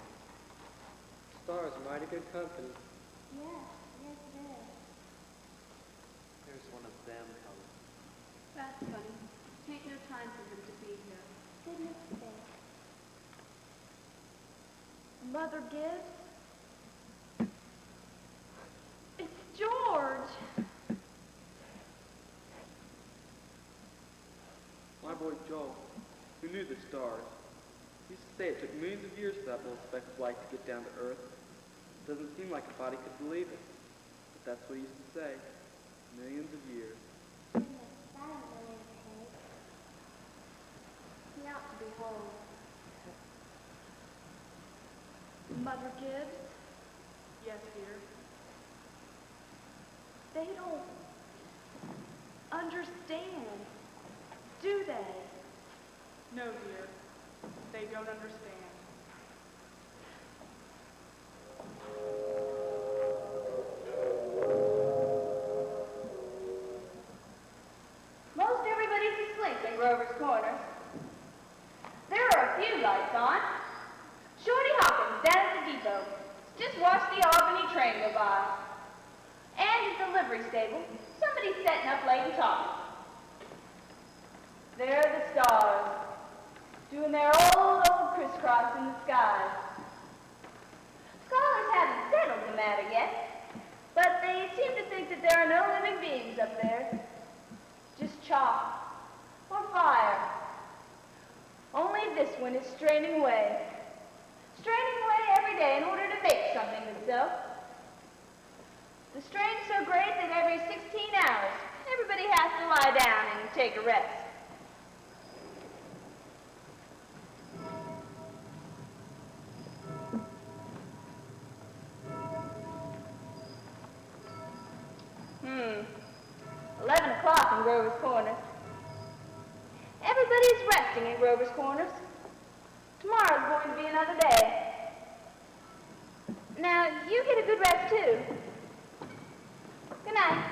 Stars are mighty good company. Yes, yes it is. There's one of them coming. That's funny. Ain't no time for him to be here. Goodness sake. Mother Gibbs? It's George! My boy Joel, who knew the stars, used to say it took millions of years for that little speck of light to get down to Earth. It doesn't seem like a body could believe it, but that's what he used to say. Millions of years. Goodness, that ain't no way to take. He ought to be home. Mother Gibbs? Yes, dear. They don't understand, do they? No, dear. They don't understand. Most everybody's asleep in Grover's Corners. There are a few lights on. Shorty Hawkins down at the depot. Just watched the Albany train go by. And at the livery stable, somebody's setting up late and talking. There are the stars, doing their old crisscross in the sky. Scholars haven't settled the matter yet, but they seem to think that there are no living beings up there. Just chalk or fire. Only this one is straining away. Straining away every day in order to make something of itself. The strain's so great that every 16 hours, everybody has to lie down and take a rest. Hmm. 11 o'clock in Grover's Corners. Everybody's resting in Grover's Corners. Tomorrow's going to be another day. Now, you get a good rest, too. Good night.